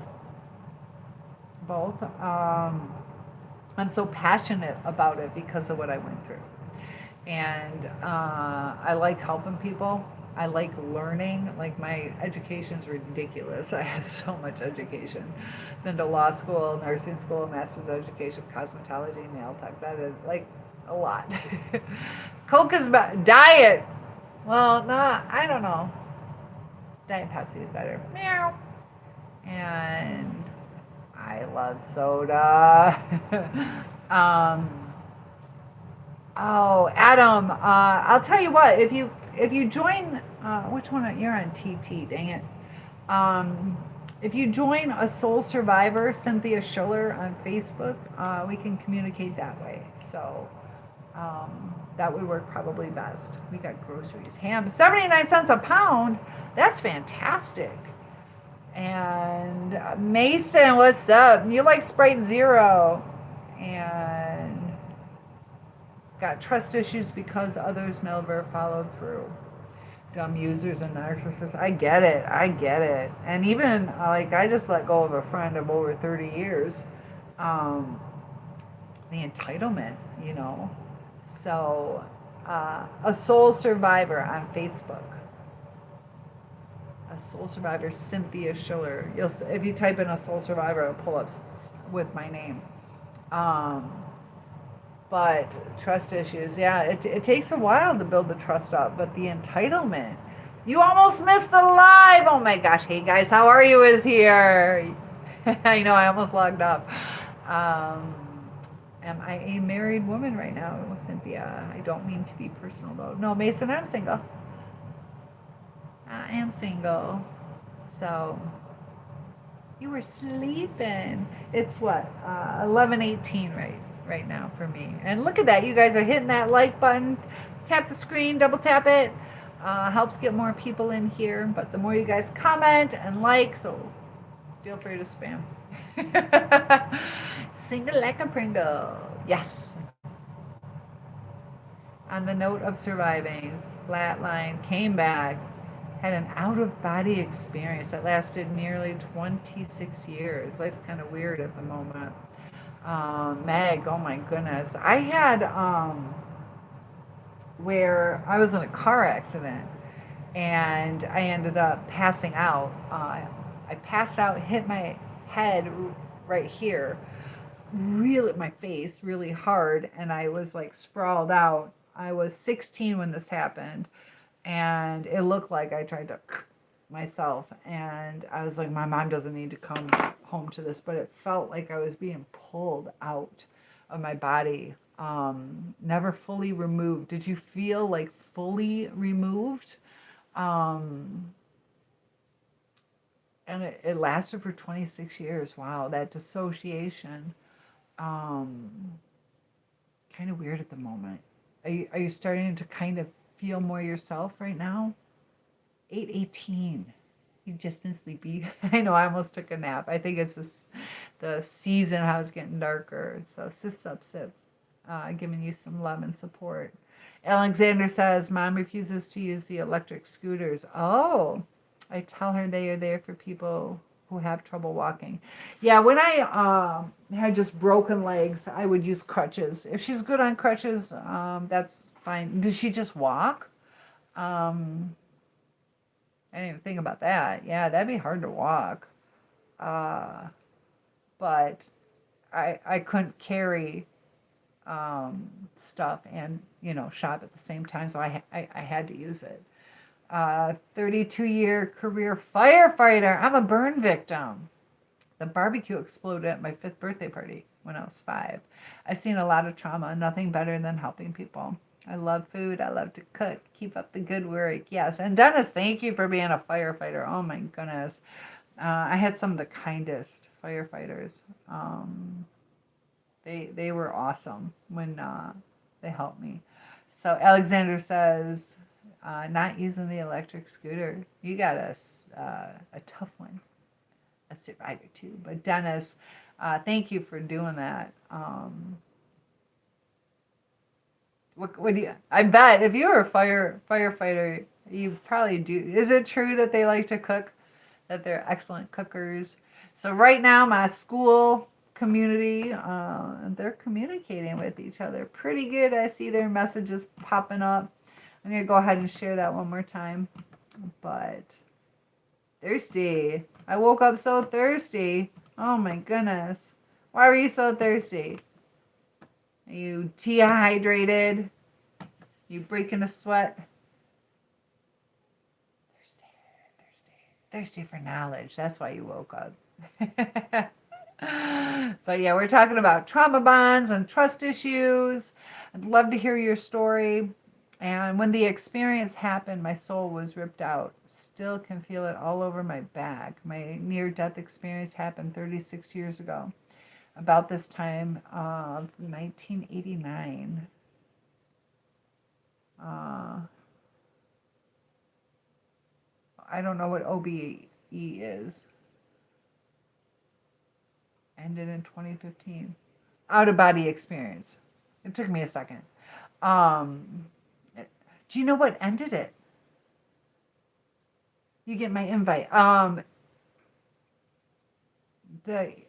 I'm so passionate about it because of what I went through. And I like helping people. I like learning. Like, my education's ridiculous. I have so much education. Been to law school, nursing school, master's education, cosmetology, nail tech. That is like a lot. Coke is about diet. Well, no, I don't know. Diet Pepsi is better. Meow. And I love soda. Oh, Adam, I'll tell you what. If you join, which one? You're on TT. Dang it. If you join a Soul Survivor, Cynthia Schiller on Facebook, we can communicate that way. So that would work probably best. We got groceries. Ham, 79 cents a pound. That's fantastic. And Mason, what's up? You like Sprite Zero. And got trust issues because others never followed through. Dumb users and narcissists. I get it. And even, like, I just let go of a friend of over 30 years. The entitlement, So, a soul survivor on Facebook. A soul survivor, Cynthia Schiller. If you type in a soul survivor, it'll pull up with my name. But trust issues, yeah, it takes a while to build the trust up. But the entitlement, you almost missed the live. Oh my gosh, hey guys, how are you? Is here. I know, I almost logged up. Am I a married woman right now, Cynthia? I don't mean to be personal though. No, Mason, I'm single. I am single. So, you were sleeping. It's what, 11:18 right now for me. And look at that, you guys are hitting that like button. Tap the screen, double tap it. Helps get more people in here. But the more you guys comment and like, so feel free to spam. Single like a Pringle. Yes. On the note of surviving, flatline, came back, had an out-of-body experience that lasted nearly 26 years. Life's kind of weird at the moment. Meg, oh my goodness. I had, where I was in a car accident, and I ended up passing out. I passed out, hit my head right here, my face really hard, and I was like sprawled out. I was 16 when this happened, and it looked like I tried to myself, and I was like, my mom doesn't need to come home to this, but it felt like I was being pulled out of my body, never fully removed. Did you feel like fully removed? And it lasted for 26 years. Wow, that dissociation, kind of weird at the moment. Are you starting to kind of feel more yourself right now? 8:18. You've just been sleepy. I know, I almost took a nap. I think it's the season how it's getting darker. So sis up sip, giving you some love and support. Alexander says, Mom refuses to use the electric scooters. Oh, I tell her they are there for people who have trouble walking. Yeah, when I had just broken legs, I would use crutches. If she's good on crutches, that's fine. Did she just walk? I didn't even think about that. Yeah, that'd be hard to walk. But I couldn't carry stuff and, shop at the same time. So I had to use it. 32-year career firefighter. I'm a burn victim. The barbecue exploded at my 5th birthday party when I was 5. I've seen a lot of trauma. Nothing better than helping people. I love food. I love to cook. Keep up the good work. Yes. And Dennis, thank you for being a firefighter. Oh my goodness. I had some of the kindest firefighters. They were awesome when they helped me. So Alexander says, not using the electric scooter. You got a tough one. A survivor too. But Dennis, thank you for doing that. What do you? I bet if you were a firefighter, you probably do. Is it true that they like to cook? That they're excellent cookers? So right now, my school community, they're communicating with each other pretty good. I see their messages popping up. I'm gonna go ahead and share that one more time. But thirsty. I woke up so thirsty. Oh my goodness. Why were you so thirsty? Are you dehydrated? You breaking a sweat? Thirsty for knowledge. That's why you woke up. But yeah, we're talking about trauma bonds and trust issues. I'd love to hear your story. And when the experience happened, my soul was ripped out. Still can feel it all over my back. My near-death experience happened 36 years ago. About this time of 1989. I don't know what OBE is. Ended in 2015. Out-of-body experience. It took me a second. Do you know what ended it? You get my invite. On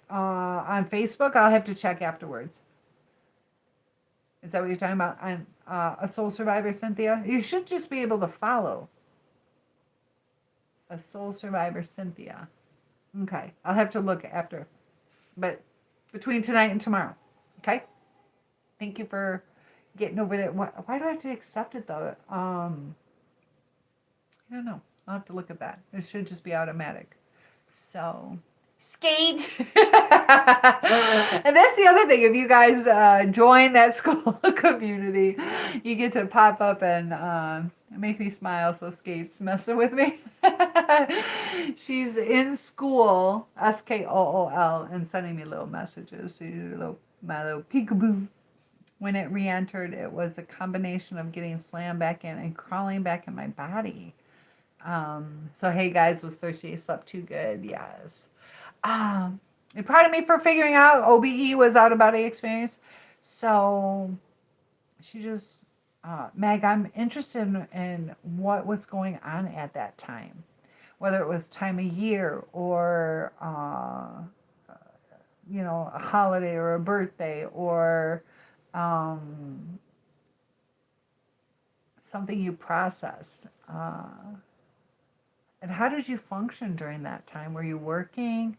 Facebook, I'll have to check afterwards. Is that what you're talking about? I'm a soul survivor, Cynthia. You should just be able to follow a soul survivor, Cynthia. Okay, I'll have to look after, but between tonight and tomorrow. Okay. Thank you for getting over that. Why do I have to accept it though? I don't know. I'll have to look at that. It should just be automatic. So, skate. And that's the other thing. If you guys join that school community, you get to pop up and make me smile. So Skate's messing with me. She's in school, SKOOL, and sending me little messages. My little peekaboo. When it re-entered, it was a combination of getting slammed back in and crawling back in my body. So hey guys, was thirsty, slept too good, yes. And proud of me for figuring out OBE was out of body experience. So she just, Meg, I'm interested in what was going on at that time, whether it was time of year or, a holiday or a birthday or something you processed. And how did you function during that time? Were you working?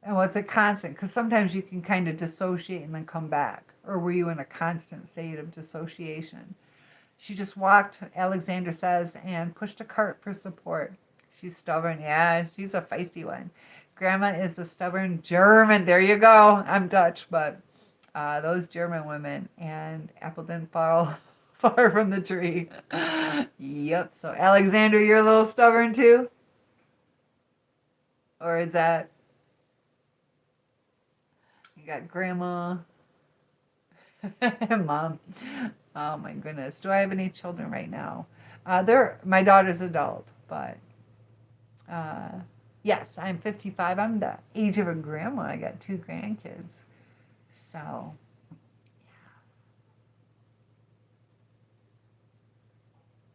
And was it constant? Because sometimes you can kind of dissociate and then come back. Or were you in a constant state of dissociation? She just walked, Alexander says, and pushed a cart for support. She's stubborn. Yeah, she's a feisty one. Grandma is a stubborn German. There you go. I'm Dutch, but those German women. And apple didn't fall far from the tree. Yep. So Alexander, you're a little stubborn too? Or is that... You got grandma and mom. Oh my goodness. Do I have any children right now? My daughter's adult, but yes, I'm 55. I'm the age of a grandma. I got 2 grandkids. So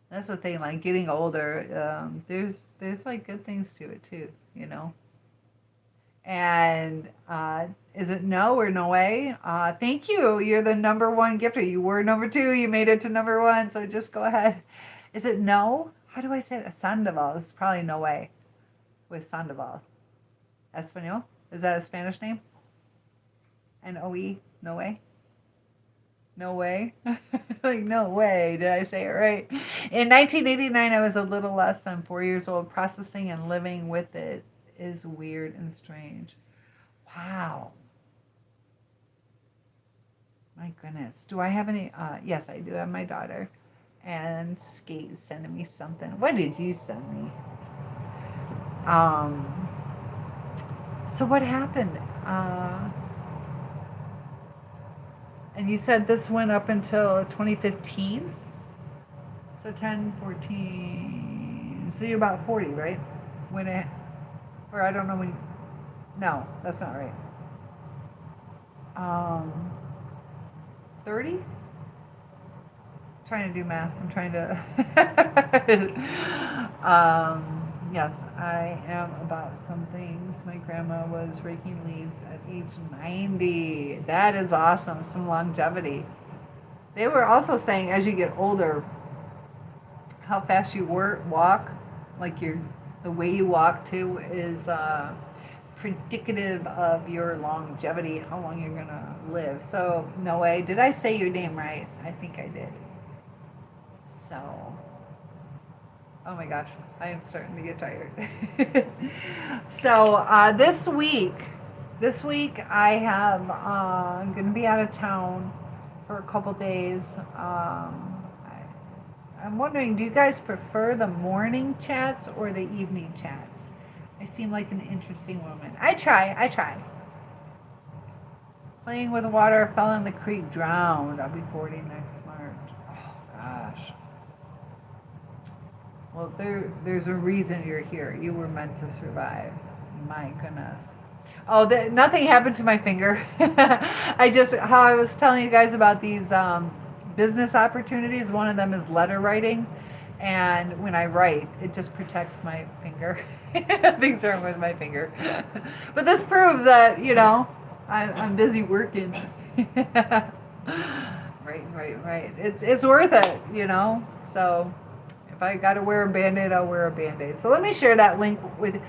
that's the thing, like getting older, there's like good things to it too, And is it no or no way? Thank you. You're the #1 gifter. You were #2. You made it to #1. So just go ahead. Is it no? How do I say it? Sandoval. It's probably no way with Sandoval. Espanol. Is that a Spanish name? N-O-E? No way? No way? Like, no way. Did I say it right? In 1989, I was a little less than 4 years old. Processing and living with it is weird and strange. Wow. My goodness. Do I have any? Yes, I do have my daughter. And Skate is sending me something. What did you send me? So what happened? And you said this went up until 2015? So 10, 14. So you're about 40, right? When it, or I don't know when. No, that's not right. 30? Trying to do math. I'm trying to. Yes, I am about some things. My grandma was raking leaves at age 90. That is awesome. Some longevity. They were also saying as you get older, how fast you walk, like the way you walk too, is predicative of your longevity, how long you're gonna live. So, no way. Did I say your name right? I think I did. So, oh my gosh, I am starting to get tired. So this week I have I'm going to be out of town for a couple days. I'm wondering, do you guys prefer the morning chats or the evening chats? I seem like an interesting woman. I try. Playing with water, fell in the creek, drowned. I'll be 40 next March. Oh gosh. Well, there's a reason you're here. You were meant to survive. My goodness. Oh, nothing happened to my finger. How I was telling you guys about these business opportunities, one of them is letter writing. And when I write, it just protects my finger. Nothing's wrong with my finger. But this proves that, I'm busy working. Right. It's worth it, So if I got to wear a Band-Aid, I'll wear a Band-Aid. So let me share that link with,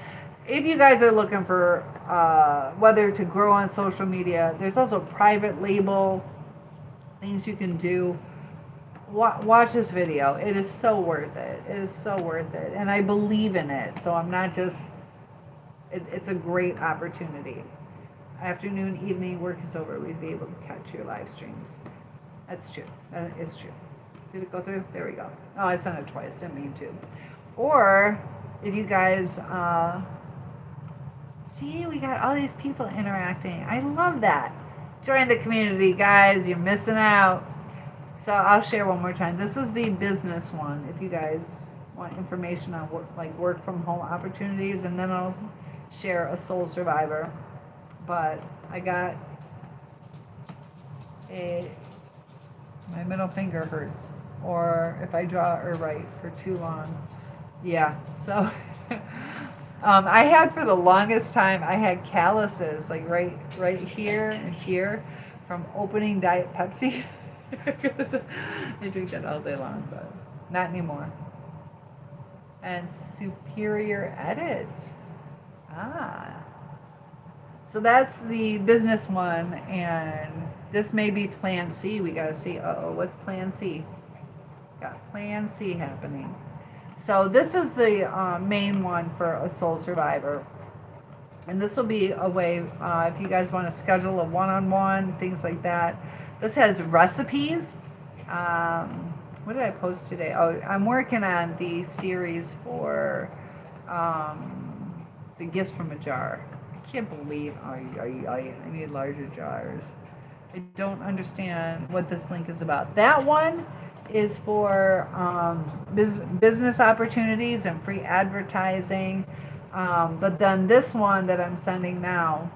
if you guys are looking for whether to grow on social media, there's also private label, things you can do. Watch this video. It is so worth it. It is so worth it. And I believe in it. So I'm not just, it's a great opportunity. Afternoon, evening, work is over. We'd be able to catch your live streams. That's true. That is true. Did it go through? There we go. Oh, I sent it twice. Didn't mean to. Or if you guys see, we got all these people interacting. I love that. Join the community, guys. You're missing out. So I'll share one more time. This is the business one. If you guys want information on work from home opportunities, and then I'll share a soul survivor. But I got my middle finger hurts, or if I draw or write for too long. Yeah, so I had for the longest time, I had calluses like right here and here from opening Diet Pepsi. I drink that all day long, but not anymore. And superior edits. So that's the business one, and this may be Plan C. We gotta see. What's Plan C? Got Plan C happening. So this is the main one for a soul survivor, and this will be a way if you guys want to schedule a one-on-one, things like that. This has recipes. What did I post today? Oh, I'm working on the series for the gifts from a jar. I can't believe I need larger jars. I don't understand what this link is about. That one is for business opportunities and free advertising. But then this one that I'm sending now,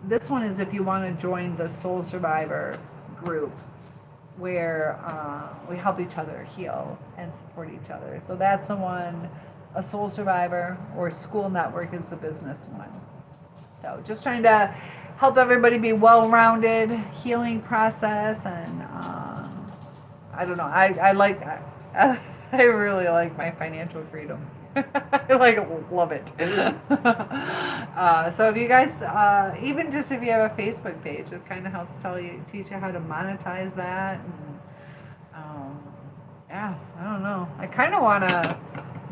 this one is if you want to join the Soul Survivor group, where we help each other heal and support each other. So that's the one, a Soul Survivor, or School Network is the business one. So just trying to help everybody be well-rounded, healing process, and I don't know. I really like my financial freedom. I love it. So if you guys, even just if you have a Facebook page, it kind of helps teach you how to monetize that. And, yeah, I don't know. I kind of want to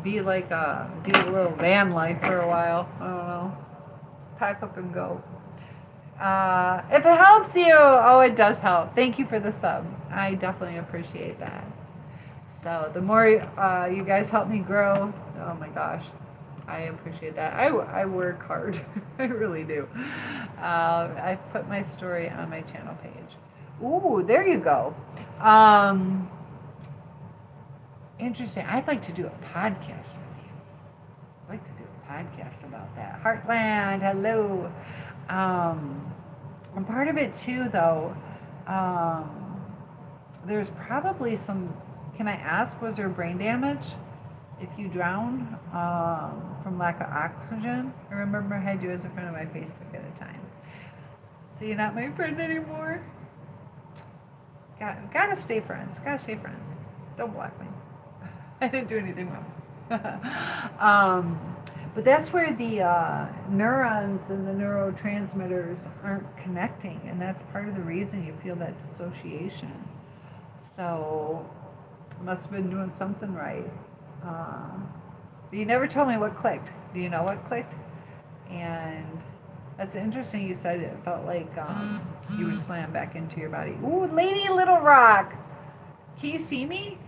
be like do a little van life for a while. I don't know. Pack up and go. If it helps you, oh, it does help. Thank you for the sub. I definitely appreciate that. So the more you guys help me grow, oh my gosh, I appreciate that. I work hard. I really do. I put my story on my channel page. Ooh, there you go. Interesting. I'd like to do a podcast with you. I'd like to do a podcast about that. Heartland, hello. And part of it too, though, there's probably some. Can I ask, was there brain damage if you drowned from lack of oxygen? I remember I had you as a friend on my Facebook at the time. So you're not my friend anymore? Gotta stay friends. Gotta stay friends. Don't block me. I didn't do anything wrong. But that's where the neurons and the neurotransmitters aren't connecting, and that's part of the reason you feel that dissociation. So must have been doing something right. But you never told me what clicked. Do you know what clicked? And that's interesting. You said it felt like you were slammed back into your body. Ooh, Lady Little Rock. Can you see me?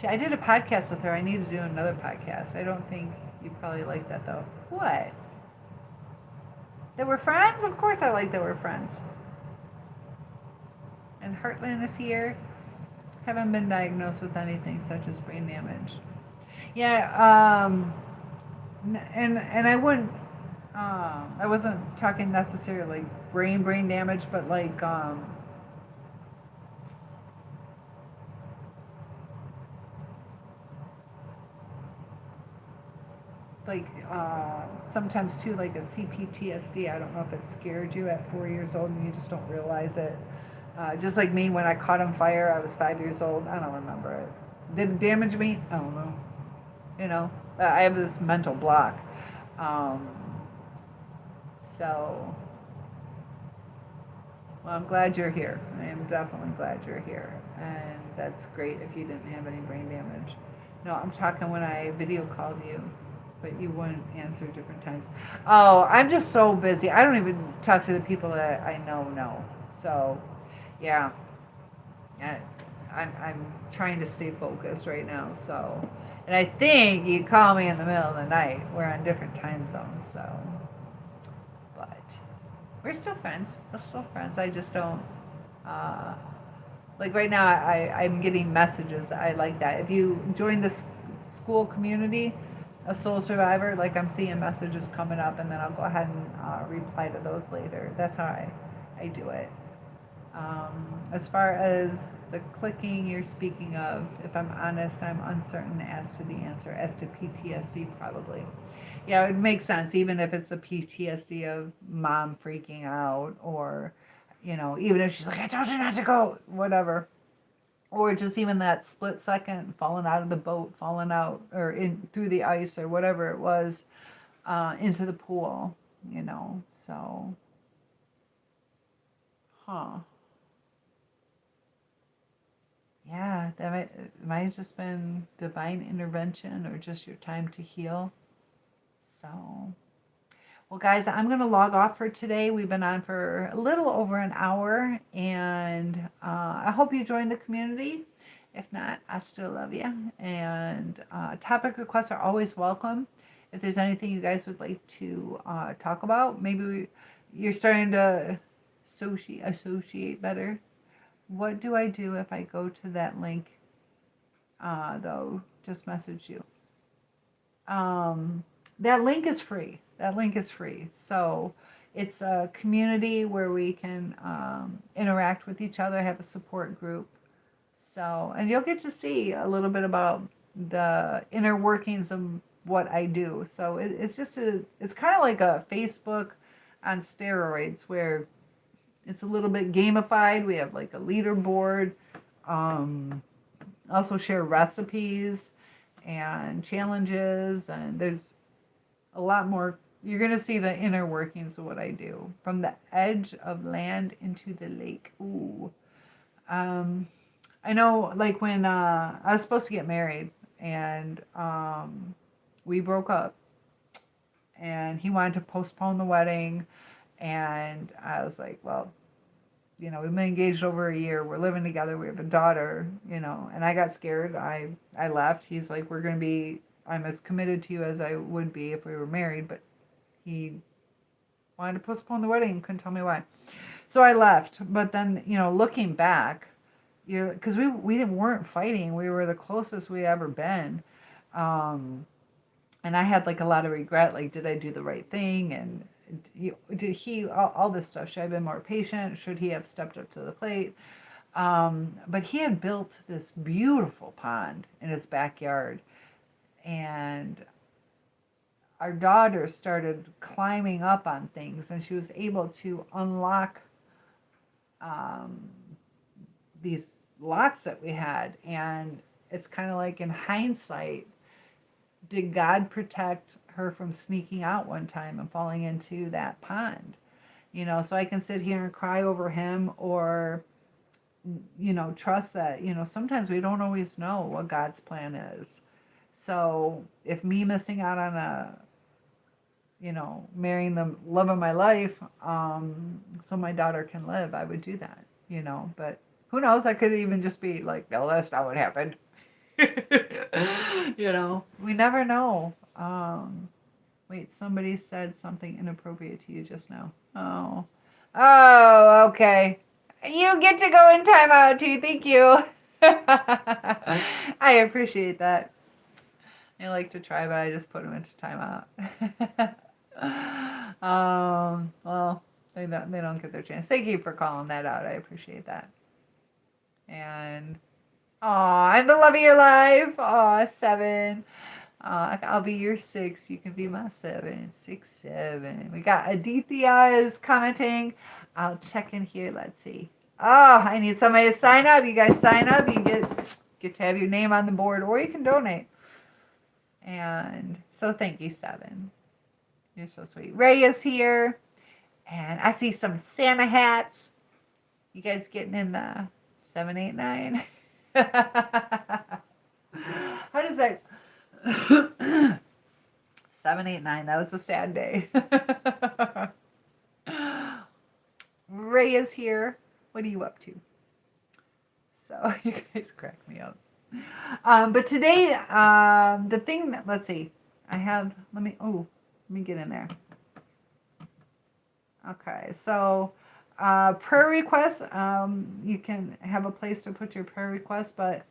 I did a podcast with her. I need to do another podcast. I don't think you probably like that though. What? That we're friends? Of course I like that we're friends. And Heartland is here. Haven't been diagnosed with anything such as brain damage. Yeah, and I wouldn't, I wasn't talking necessarily like brain damage, but like, sometimes too, like a CPTSD. I don't know if it scared you at 4 years old and you just don't realize it. Just like me, when I caught on fire, I was 5 years old. I don't remember it. Did it damage me? I don't know. You know, I have this mental block. So, well, I'm glad you're here. I am definitely glad you're here. And that's great if you didn't have any brain damage. No, I'm talking when I video called you, but you wouldn't answer different times. Oh, I'm just so busy. I don't even talk to the people that I know. So, yeah. I'm trying to stay focused right now. So, and I think you call me in the middle of the night. We're on different time zones, so. But we're still friends. We're still friends. I just don't. Like right now, I'm getting messages. I like that. If you join the school community, a soul survivor, like I'm seeing messages coming up, and then I'll go ahead and reply to those later. That's how I do it. As far as the clicking you're speaking of, if I'm honest, I'm uncertain as to the answer. As to PTSD, probably. Yeah, it makes sense, even if it's the PTSD of mom freaking out, or, you know, even if she's like, I told you not to go, whatever. Or just even that split second, falling out of the boat, falling out, or in through the ice, or whatever it was, into the pool, you know, so. Huh. Yeah, that might have just been divine intervention or just your time to heal. So, well, guys, I'm going to log off for today. We've been on for a little over an hour, and I hope you join the community. If not, I still love you. And topic requests are always welcome. If there's anything you guys would like to talk about, maybe you're starting to associate better. What do I do if I go to that link, though? Just message you. That link is free. So it's a community where we can interact with each other, have a support group. So, and you'll get to see a little bit about the inner workings of what I do. So it's kind of like a Facebook on steroids, where it's a little bit gamified. We have like a leaderboard. Also share recipes, and challenges, and there's a lot more. You're going to see the inner workings of what I do. From the edge of land into the lake. Ooh. I know, like, when I was supposed to get married, and we broke up, and he wanted to postpone the wedding, and I was like, well, we've been engaged over a year. We're living together. We have a daughter, and I got scared. I left. He's like, I'm as committed to you as I would be if we were married, but he wanted to postpone the wedding. Couldn't tell me why. So I left. But then, looking back, because we weren't fighting. We were the closest we ever been. And I had like a lot of regret. Like, did I do the right thing? And did he, all this stuff. Should I have been more patient? Should he have stepped up to the plate? But he had built this beautiful pond in his backyard. And our daughter started climbing up on things, and she was able to unlock these locks that we had. And it's kind of like, in hindsight, did God protect her from sneaking out one time and falling into that pond? So I can sit here and cry over him, or trust that sometimes we don't always know what God's plan is. So if me missing out on marrying the love of my life, so my daughter can live, I would do that, but who knows? I could even just be like, no, that's not what happened. We never know. Wait, somebody said something inappropriate to you just now. Oh, okay. You get to go in timeout too. Thank you. I appreciate that. I like to try, but I just put them into timeout. Well, they don't get their chance. Thank you for calling that out. I appreciate that. And I'm the love of your life. 7. I'll be your 6. You can be my 7. 6, 7. We got Aditya is commenting. I'll check in here. Let's see. I need somebody to sign up. You guys sign up. You get to have your name on the board, or you can donate. And so thank you, 7. You're so sweet. Ray is here. And I see some Santa hats. You guys getting in the 789? How does that... 789. That was a sad day. Ray is here. What are you up to? So you guys crack me up. But today, the thing that, let's see, let me get in there. Okay, so prayer requests, you can have a place to put your prayer requests, but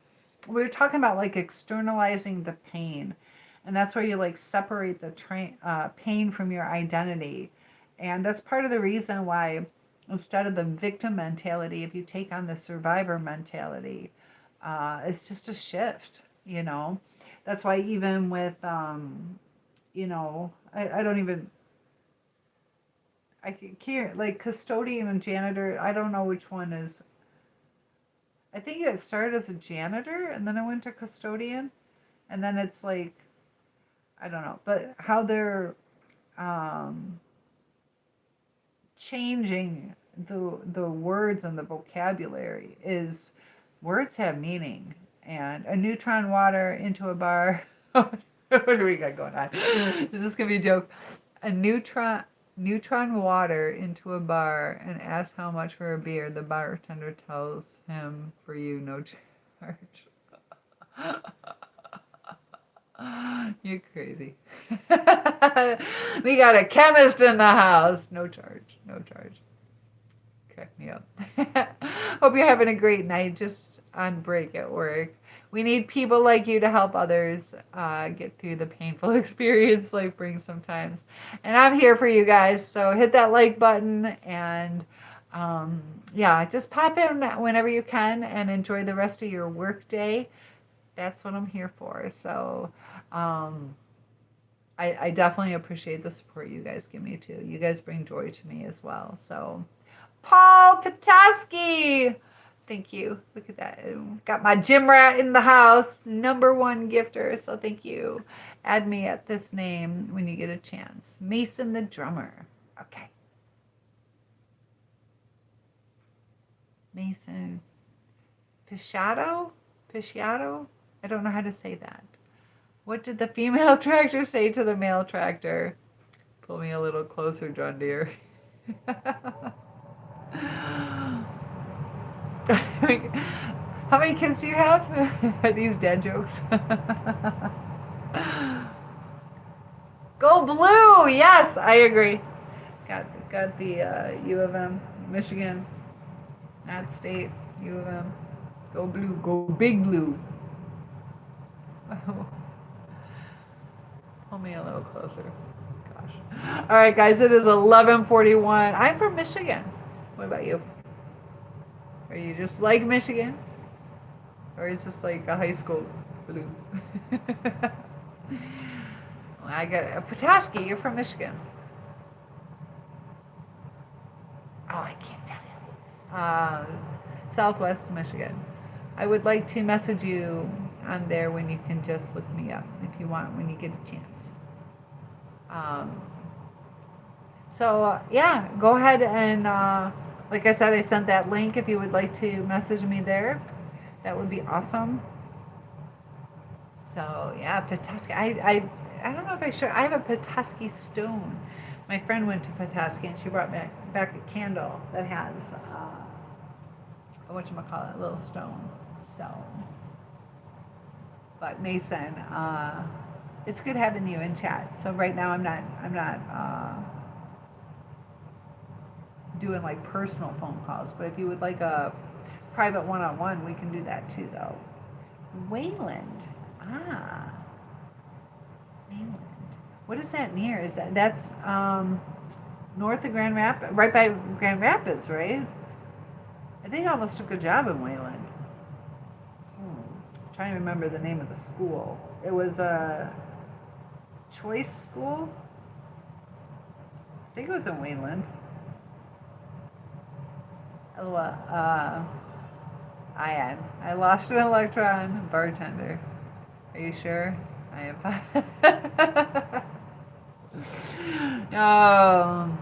we're talking about like externalizing the pain, and that's where you like separate the pain from your identity. And that's part of the reason why, instead of the victim mentality, if you take on the survivor mentality, it's just a shift, That's why even with, I can't, like, custodian and janitor, I don't know which one is. I think it started as a janitor, and then I went to custodian, and then it's like, I don't know, but how they're changing the words and the vocabulary is, words have meaning. And a neutron water into a bar. What do we got going on? Is this gonna be a joke? A neutron water into a bar and ask how much for a beer. The bartender tells him, for you, no charge. You're crazy. We got a chemist in the house. No charge. No charge. Crack me up. Hope you're having a great night just on break at work. We need people like you to help others get through the painful experience life brings sometimes. And I'm here for you guys. So hit that like button and just pop in whenever you can and enjoy the rest of your work day. That's what I'm here for. So I definitely appreciate the support you guys give me too. You guys bring joy to me as well. So Paul Petoskey, Thank you. Look at that. Got my gym rat in the house. #1 gifter. So thank you. Add me at this name when you get a chance. Mason the drummer. Okay. Mason. Pisciato? Pisciato? I don't know how to say that. What did the female tractor say to the male tractor? Pull me a little closer, John Deere. How many kids do you have? These dad jokes. Go blue! Yes, I agree. Got the U of M, Michigan, not state, U of M. Go blue, go big blue. Pull me a little closer. Gosh. All right, guys, it is 11:41. I'm from Michigan. What about you? Are you just like Michigan? Or is this like a high school blue? Well, I got Petoskey. You're from Michigan. Oh, I can't tell you. Southwest Michigan. I would like to message you on there when you can just look me up if you want when you get a chance. Yeah, go ahead and like I said, I sent that link if you would like to message me there. That would be awesome. So yeah, Petoskey. I don't know if I should. I have a Petoskey stone. My friend went to Petoskey and she brought back a candle that has whatchamacallit, a little stone. So, but Mason, it's good having you in chat. So right now I'm not doing like personal phone calls, but if you would like a private one-on-one, we can do that too though. Wayland. Wayland. What is that near? That's north of Grand Rapids, right by Grand Rapids, right? I think I almost took a job in Wayland. Trying to remember the name of the school. It was a choice school. I think it was in Wayland. Ian. I lost an electron. Bartender. Are you sure? I am.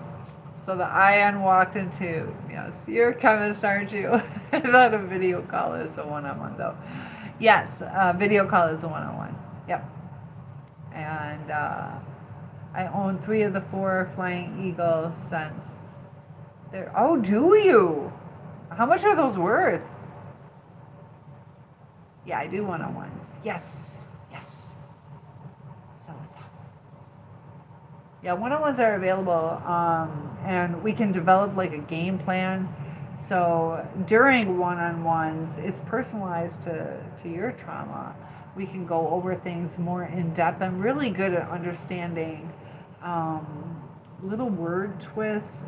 So the Ion walked into, yes, you're a chemist, aren't you? I thought a video call is a one-on-one though. Yes, video call is a one-on-one. Yep. And I own 3 of the 4 Flying Eagle cents. Oh, do you? How much are those worth? Yeah, I do one-on-ones. Yes. Yeah, one-on-ones are available, and we can develop like a game plan. So during one-on-ones, it's personalized to your trauma. We can go over things more in depth. I'm really good at understanding little word twists,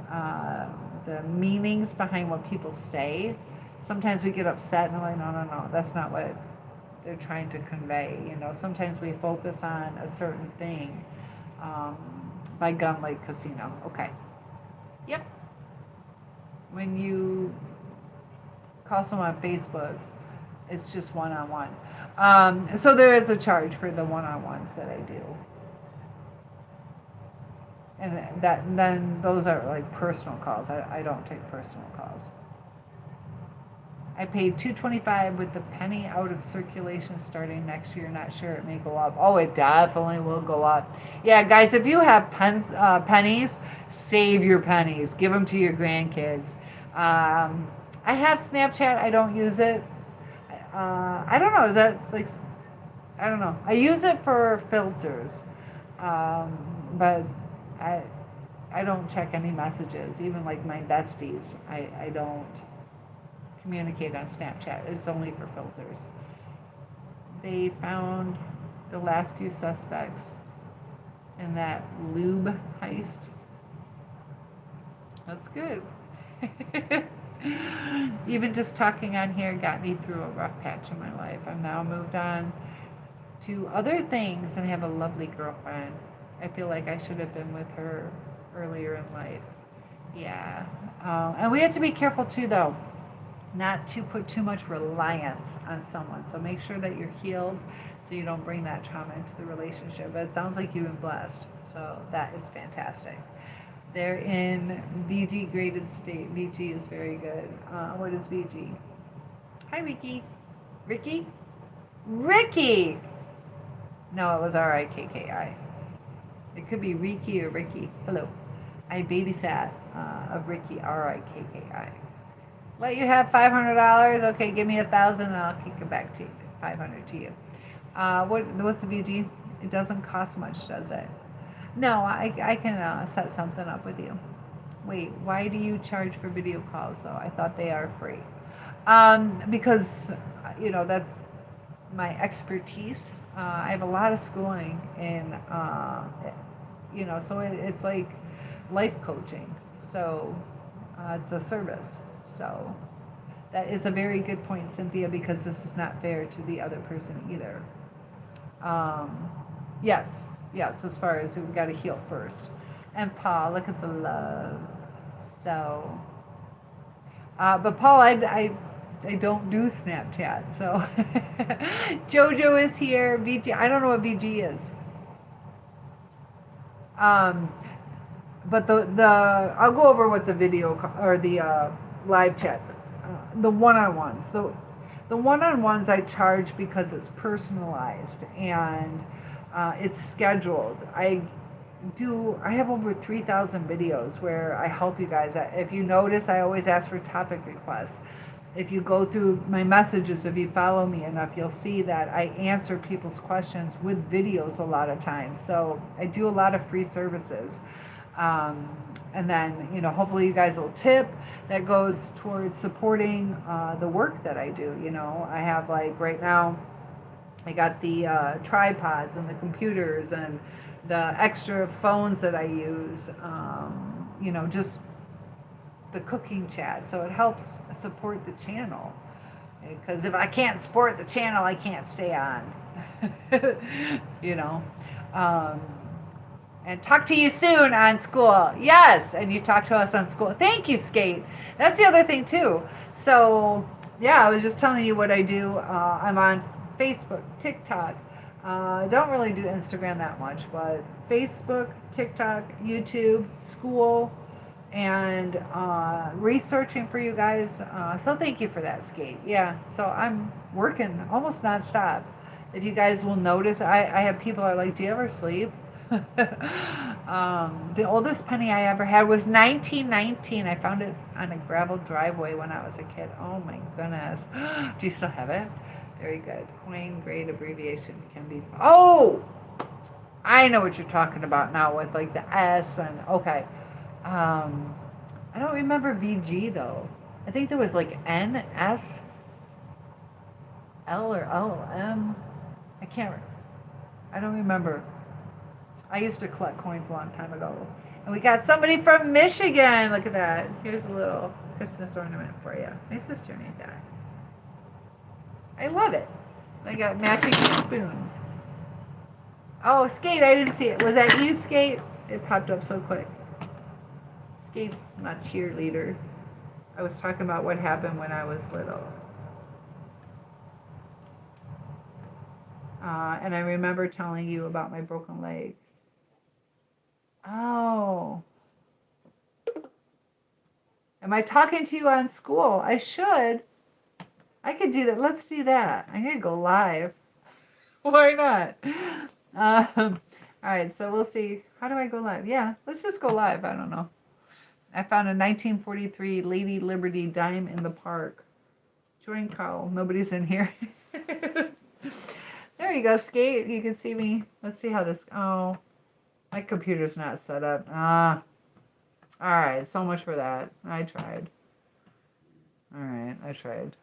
the meanings behind what people say. Sometimes we get upset and I'm like, no, that's not what they're trying to convey. You know, sometimes we focus on a certain thing. By Gun Lake Casino. Okay. Yep. When you call someone on Facebook, it's just one-on-one. So there is a charge for the one-on-ones that I do. And then those are like personal calls. I don't take personal calls. I paid $2.25 with the penny out of circulation starting next year. Not sure it may go up. Oh, it definitely will go up. Yeah, guys, if you have pennies, save your pennies. Give them to your grandkids. I have Snapchat. I don't use it. I don't know. Is that like? I don't know. I use it for filters, but I don't check any messages. Even like my besties, I don't communicate on Snapchat. It's only for filters. They found the last few suspects in that lube heist. That's good. Even just talking on here got me through a rough patch in my life. I'm now moved on to other things and have a lovely girlfriend. I feel like I should have been with her earlier in life. Yeah. And we have to be careful too though. not to put too much reliance on someone. So make sure that you're healed so you don't bring that trauma into the relationship. But it sounds like you've been blessed. So that is fantastic. They're in VG graded state. VG is very good. What is VG? Hi, Ricky. Ricky? Ricky! No, it was RIKKI. It could be Ricky or Ricky. Hello. I babysat a Ricky, RIKKI. Let you have $500. Okay, give me 1,000 and I'll kick it back to you. 500 to you. What's the VG? It doesn't cost much, does it? No, I can set something up with you. Wait, why do you charge for video calls though? I thought they are free. Because, that's my expertise. I have a lot of schooling in, so it's like life coaching. So it's a service. So that is a very good point, Cynthia, because this is not fair to the other person either. Yes, as far as we've got to heal first. And Paul, look at the love. So, but Paul, I don't do Snapchat, so Jojo is here. VG, I don't know what VG is. But the I'll go over what the video or the live chat, the one-on-ones. The one-on-ones I charge because it's personalized and it's scheduled. I have over 3,000 videos where I help you guys. If you notice, I always ask for topic requests. If you go through my messages, if you follow me enough, you'll see that I answer people's questions with videos a lot of times. So I do a lot of free services. And then, hopefully you guys will tip. That goes towards supporting the work that I do. I have, like, right now, I got the tripods and the computers and the extra phones that I use, just the cooking chat. So it helps support the channel. Because if I can't support the channel, I can't stay on. And talk to you soon on school. Yes, and you talk to us on school. Thank you, Skate. That's the other thing, too. So, yeah, I was just telling you what I do. I'm on Facebook, TikTok. I don't really do Instagram that much, but Facebook, TikTok, YouTube, school, and researching for you guys. So thank you for that, Skate. Yeah, so I'm working almost nonstop. If you guys will notice, I have people are like, do you ever sleep? The oldest penny I ever had was 1919. I found it on a gravel driveway when I was a kid. Oh my goodness. Do you still have it? Very good. Coin grade abbreviation can be. Oh! I know what you're talking about now with like the S and okay. I don't remember VG though. I think there was like N, S, L or L, M. I don't remember. I used to collect coins a long time ago. And we got somebody from Michigan. Look at that. Here's a little Christmas ornament for you. My sister made that. I love it. I got matching spoons. Oh, Skate, I didn't see it. Was that you, Skate? It popped up so quick. Skate's my cheerleader. I was talking about what happened when I was little. And I remember telling you about my broken leg. Oh. Am I talking to you on school? I should. I could do that. Let's do that. I'm going to go live. Why not? All right, so we'll see. How do I go live? Yeah, let's just go live. I don't know. I found a 1943 Lady Liberty dime in the park. Join Carl. Nobody's in here. There you go, Skate. You can see me. Let's see how this... Oh, my computer's not set up. All right, so much for that. I tried. All right, I tried.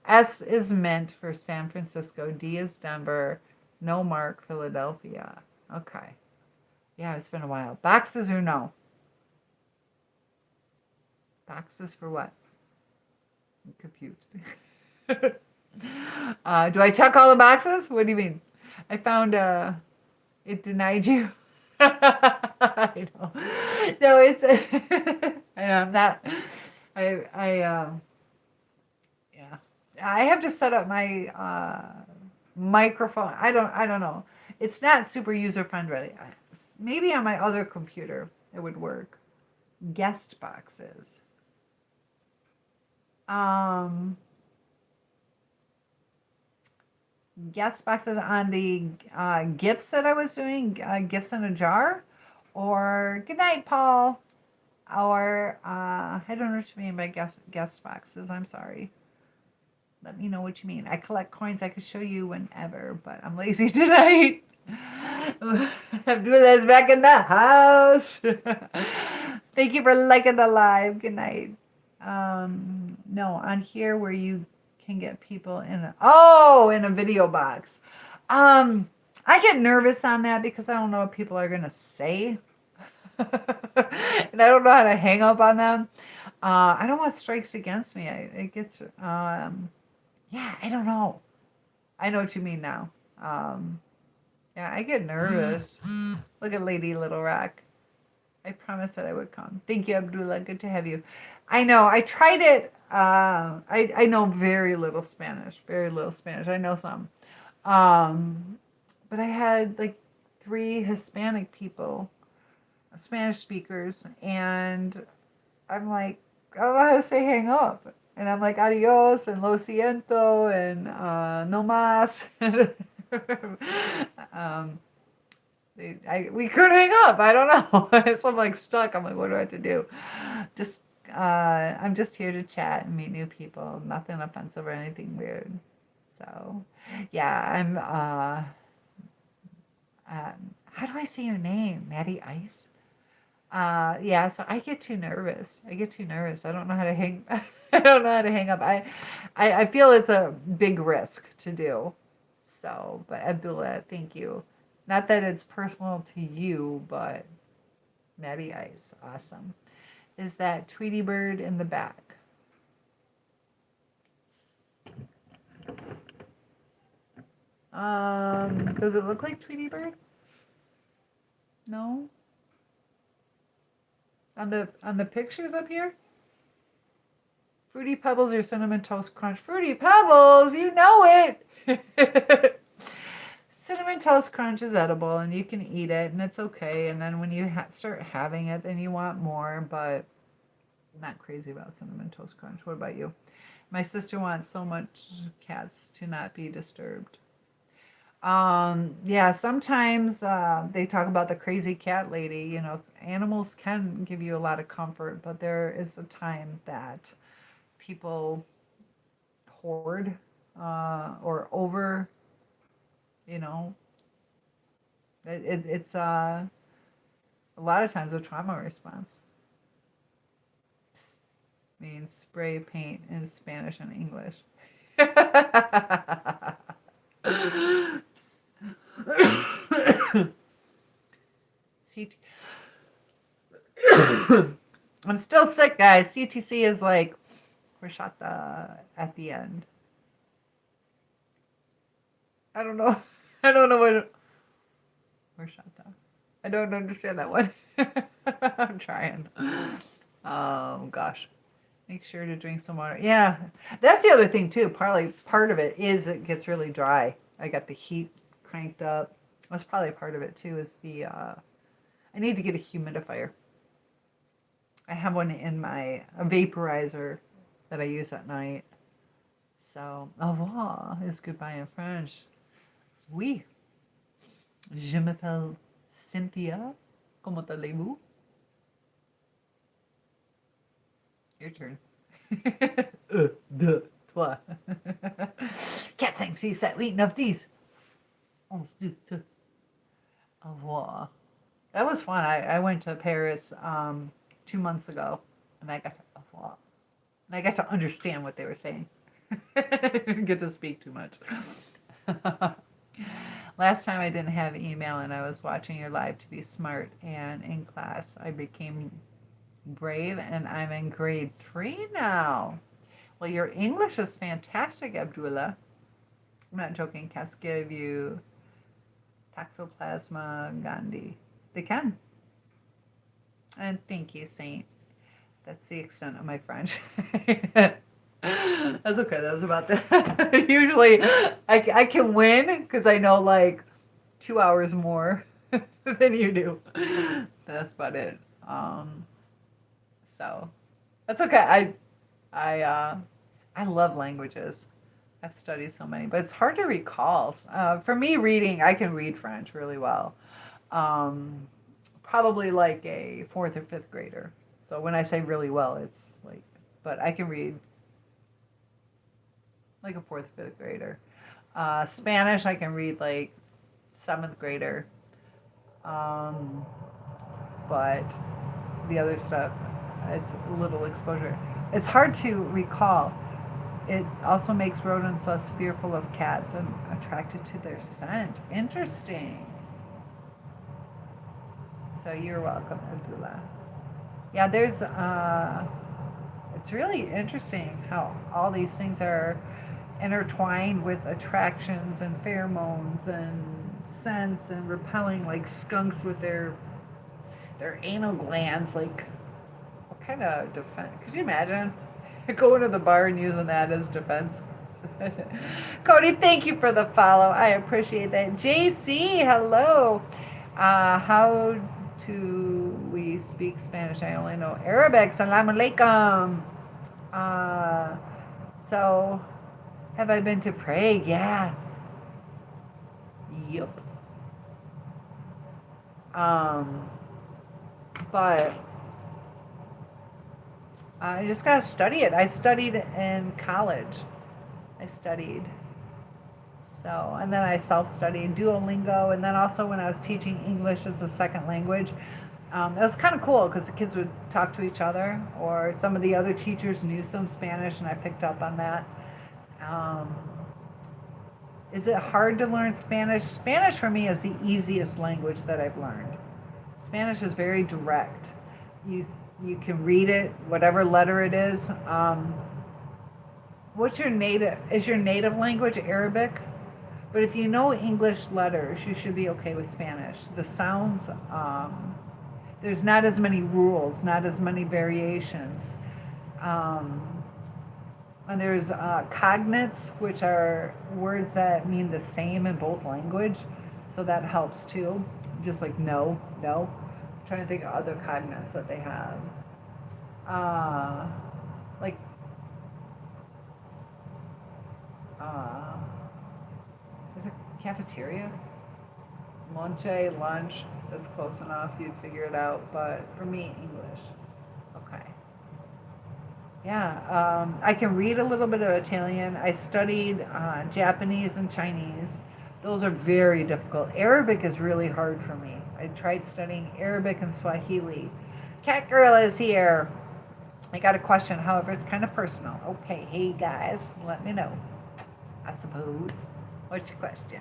S is Mint for San Francisco. D is Denver. No Mark, Philadelphia. Okay. Yeah, it's been a while. Boxes or no? Boxes for what? I'm confused. Do I check all the boxes? What do you mean? I found it denied you. I know. No, it's I know I'm not. I have to set up my microphone. I don't know. It's not super user friendly. Maybe on my other computer it would work. Guest boxes. Guest boxes on the gifts that I was doing, gifts in a jar, or good night, Paul, or I don't know what you mean by guest boxes. I'm sorry. Let me know what you mean. I collect coins. I could show you whenever, but I'm lazy tonight. Abdullah is back in the house. Thank you for liking the live. Good night. No, on here where you can get people in in a video box. I get nervous on that because I don't know what people are gonna say. And I don't know how to hang up on them. I don't want strikes against me. It gets yeah, I don't know. I know what you mean now. Yeah, I get nervous. Look at Lady Little Rock. I promised that I would come. Thank you, Abdullah. Good to have you. I know. I tried it. I know very little Spanish. Very little Spanish. I know some. But I had like 3 Hispanic people, Spanish speakers, and I'm like, I don't know how to say hang up. And I'm like, adios, and lo siento, and no más. We couldn't hang up. I don't know. So I'm like stuck. I'm like, what do I have to do? Just, I'm just here to chat and meet new people. Nothing offensive or anything weird. So, yeah, I'm, how do I say your name? Maddie Ice? Yeah, so I get too nervous. I don't know how to hang. I don't know how to hang up. I feel it's a big risk to do. So, but Abdullah, thank you. Not that it's personal to you, but Maddie Ice, awesome. Is that Tweety Bird in the back? Does it look like Tweety Bird? No. On the pictures up here? Fruity Pebbles or Cinnamon Toast Crunch? Fruity Pebbles, you know it. Cinnamon Toast Crunch is edible and you can eat it and it's okay. And then when you start having it, then you want more, but I'm not crazy about Cinnamon Toast Crunch. What about you? My sister wants so much cats to not be disturbed. Yeah, sometimes they talk about the crazy cat lady. You know, animals can give you a lot of comfort, but there is a time that people hoard or over, you know, it's a lot of times a trauma response. Means spray paint in Spanish and English. I'm still sick, guys. CTC is like horchata at the end. I don't know. I don't know what horchata. I don't understand that one. I'm trying. Oh gosh. Make sure to drink some water. Yeah, that's the other thing too. Probably part of it is it gets really dry. I got the heat cranked up. That's probably part of it too. Is the I need to get a humidifier. I have one in a vaporizer that I use at night. So, au revoir is goodbye in French. Oui. Je m'appelle Cynthia. Comment allez-vous? Your turn. 1, 2, 3. 4, 5, 6, 7, 8, 9, 10. 11, 12. Au revoir. That was fun. I went to Paris 2 months ago, and I got to au revoir. And I got to understand what they were saying. I didn't get to speak too much. Last time I didn't have email, and I was watching your live to be smart, and in class I became brave, and I'm in grade 3 now. Well, your English is fantastic, Abdullah. I'm not joking. Cats give you Toxoplasma gondii. They can. And thank you, Saint. That's the extent of my French. That's okay. That was about that. Usually, I can win because I know like 2 hours more than you do. That's about it. So that's okay. I love languages. I've studied so many, but it's hard to recall. For me, reading, I can read French really well. Um, Probably like a fourth or fifth grader. So when I say really well, it's like, but I can read like a fourth, fifth grader. Spanish, I can read like seventh grader. Um, but the other stuff, it's little exposure. It's hard to recall. It also makes rodents less fearful of cats and attracted to their scent. Interesting. So you're welcome, Abdullah. Yeah, it's really interesting how all these things are intertwined with attractions and pheromones and scents and repelling, like skunks with their anal glands. Like, what kind of defense? Could you imagine going to the bar and using that as defense? Cody, thank you for the follow. I appreciate that. JC, hello. How do we speak Spanish? I only know Arabic. Salam alaikum. So, have I been to Prague? Yeah. Yup. But I just gotta study it. I studied in college. I studied. So, and then I self-studied Duolingo, and then also when I was teaching English as a second language, it was kind of cool because the kids would talk to each other, or some of the other teachers knew some Spanish, and I picked up on that. Is it hard to learn Spanish? Spanish for me is the easiest language that I've learned. Spanish is very direct. You can read it, whatever letter it is. What's your native? Is your native language Arabic? But if you know English letters, you should be okay with Spanish. The sounds, there's not as many rules, not as many variations. And there's cognates, which are words that mean the same in both language. So that helps too. Just like no, no. I'm trying to think of other cognates that they have. Like, is it cafeteria? Lunche, lunch. That's close enough. You'd figure it out. But for me, English. Okay. Yeah, I can read a little bit of Italian. I studied Japanese and Chinese. Those are very difficult. Arabic is really hard for me. I tried studying Arabic and Swahili. Cat Girl is here. I got a question, however, it's kind of personal. Okay, hey guys, let me know. I suppose. What's your question?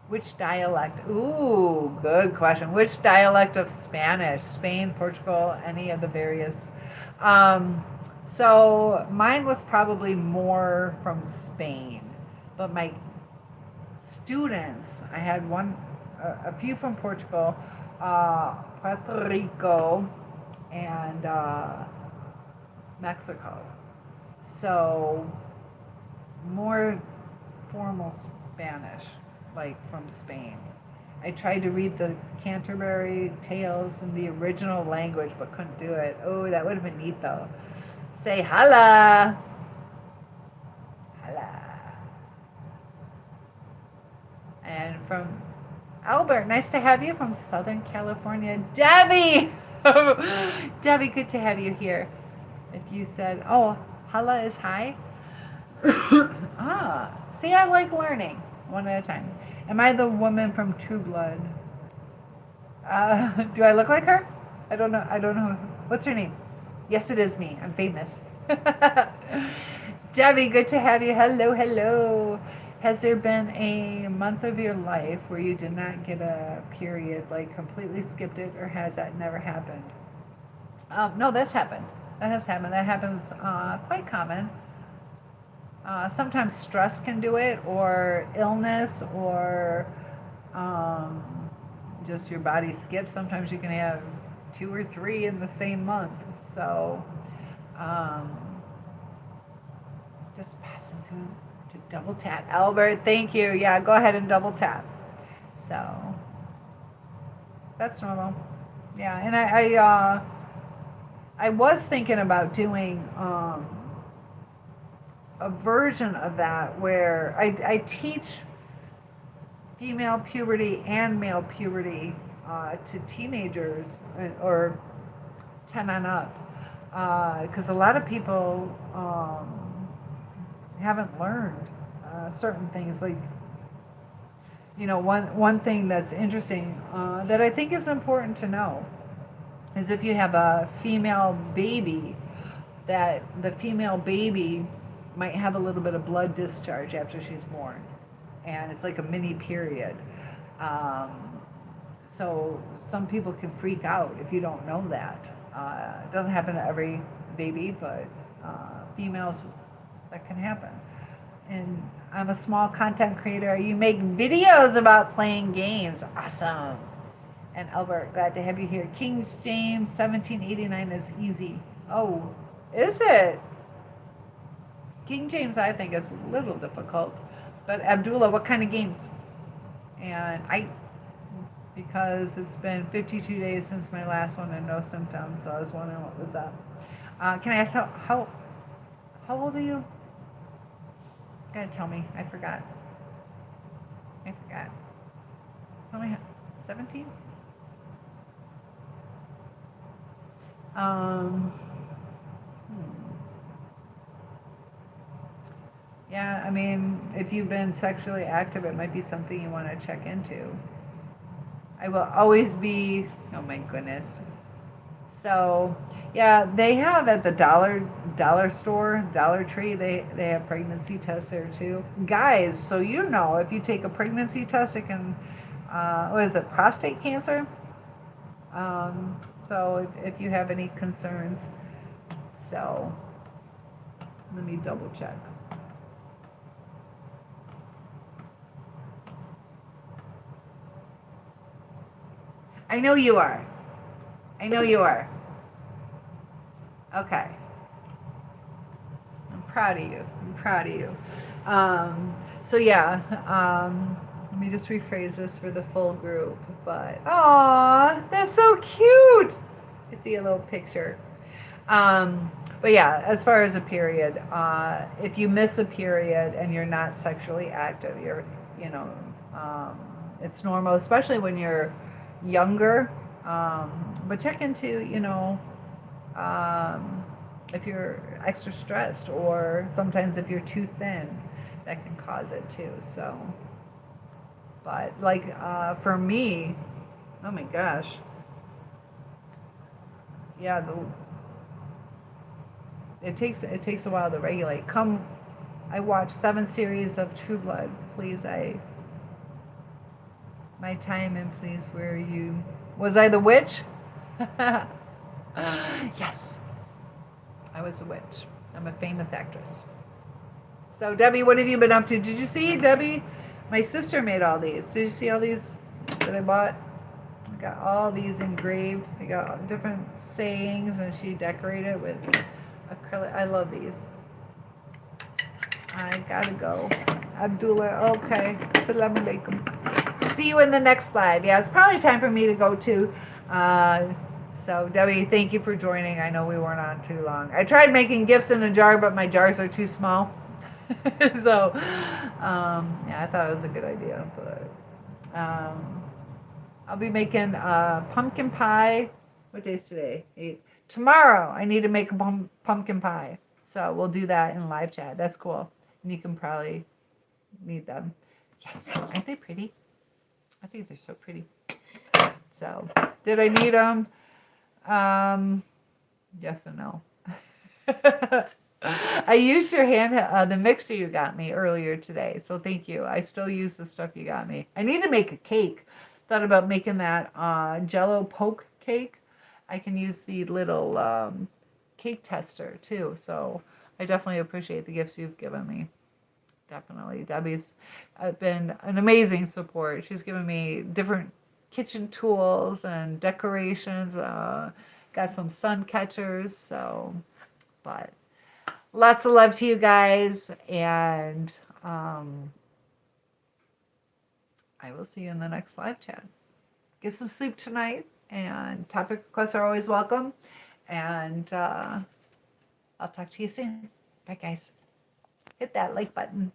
Which dialect? Ooh, good question. Which dialect of Spanish? Spain, Portugal, any of the various? So mine was probably more from Spain, but my students, I had a few from Portugal, Puerto Rico, and Mexico. So more formal Spanish, like from Spain. I tried to read the Canterbury Tales in the original language, but couldn't do it. Oh, that would have been neat though. Say holla. Holla. And from Albert, nice to have you from Southern California. Debbie! Debbie, good to have you here. If you said, oh, holla is hi. See, I like learning one at a time. Am I the woman from True Blood? Do I look like her? I don't know. What's her name? Yes, it is me. I'm famous. Debbie, good to have you. Hello, hello. Has there been a month of your life where you did not get a period, like completely skipped it, or has that never happened? No, that's happened. That has happened. That happens quite common. Sometimes stress can do it, or illness, or just your body skips. Sometimes you can have 2 or 3 in the same month. So Just passing through to double tap. Albert, thank you. Yeah, go ahead and double tap. So that's normal. Yeah, and I was thinking about doing a version of that where I teach female puberty and male puberty to teenagers or 10 on up, because a lot of people haven't learned certain things. Like, one thing that's interesting that I think is important to know is if you have a female baby, that the female baby might have a little bit of blood discharge after she's born, and it's like a mini period. So some people can freak out if you don't know that. It doesn't happen to every baby, but females, that can happen. And I'm a small content creator. You make videos about playing games. Awesome. And Albert, glad to have you here. King James 1789 is easy. Oh, is it? King James, I think, is a little difficult. But Abdullah, what kind of games? And because it's been 52 days since my last one and no symptoms, so I was wondering what was up. Can I ask how old are you? You gotta tell me. I forgot. Tell me. 17? Yeah, I mean, if you've been sexually active, it might be something you want to check into. I will always be, oh my goodness. So, yeah, they have at the dollar store, Dollar Tree, they have pregnancy tests there too. Guys, so if you take a pregnancy test, it can, what is it, prostate cancer? So if you have any concerns, so let me double check. I know you are. Okay. I'm proud of you. So yeah, let me just rephrase this for the full group. But, aw, that's so cute. I see a little picture. But yeah, as far as a period, if you miss a period and you're not sexually active, it's normal, especially when you're younger. But check into, if you're extra stressed, or sometimes if you're too thin, that can cause it too. So, but like for me, oh my gosh, yeah, it takes a while to regulate. I watched 7 series of True Blood. Please, my time, and please, where are you? Was I the witch? Yes, I was a witch. I'm a famous actress. So Debbie, what have you been up to? Did you see, Debbie? My sister made all these. Did you see all these that I bought? I got all these engraved. I got different sayings, and she decorated with acrylic. I love these. I gotta go. Abdullah, okay. Assalamu alaikum. See you in the next live. Yeah, it's probably time for me to go too. So Debbie, thank you for joining. I know we weren't on too long. I tried making gifts in a jar, but my jars are too small. So, yeah, I thought it was a good idea. But I'll be making pumpkin pie. What day is today? 8. Tomorrow, I need to make a pumpkin pie. So we'll do that in live chat. That's cool. And you can probably need them. Yes, aren't they pretty? I think they're so pretty. So, did I need them? Yes and no. I used your the mixer you got me earlier today, so thank you. I still use the stuff you got me. I need to make a cake. Thought about making that Jello poke cake. I can use the little cake tester too, so I definitely appreciate the gifts you've given me. Definitely. Debbie's been an amazing support. She's given me different kitchen tools and decorations. Got some sun catchers. So, but Lots of love to you guys. And I will see you in the next live chat. Get some sleep tonight. And topic requests are always welcome. And I'll talk to you soon. Bye, guys. Hit that like button.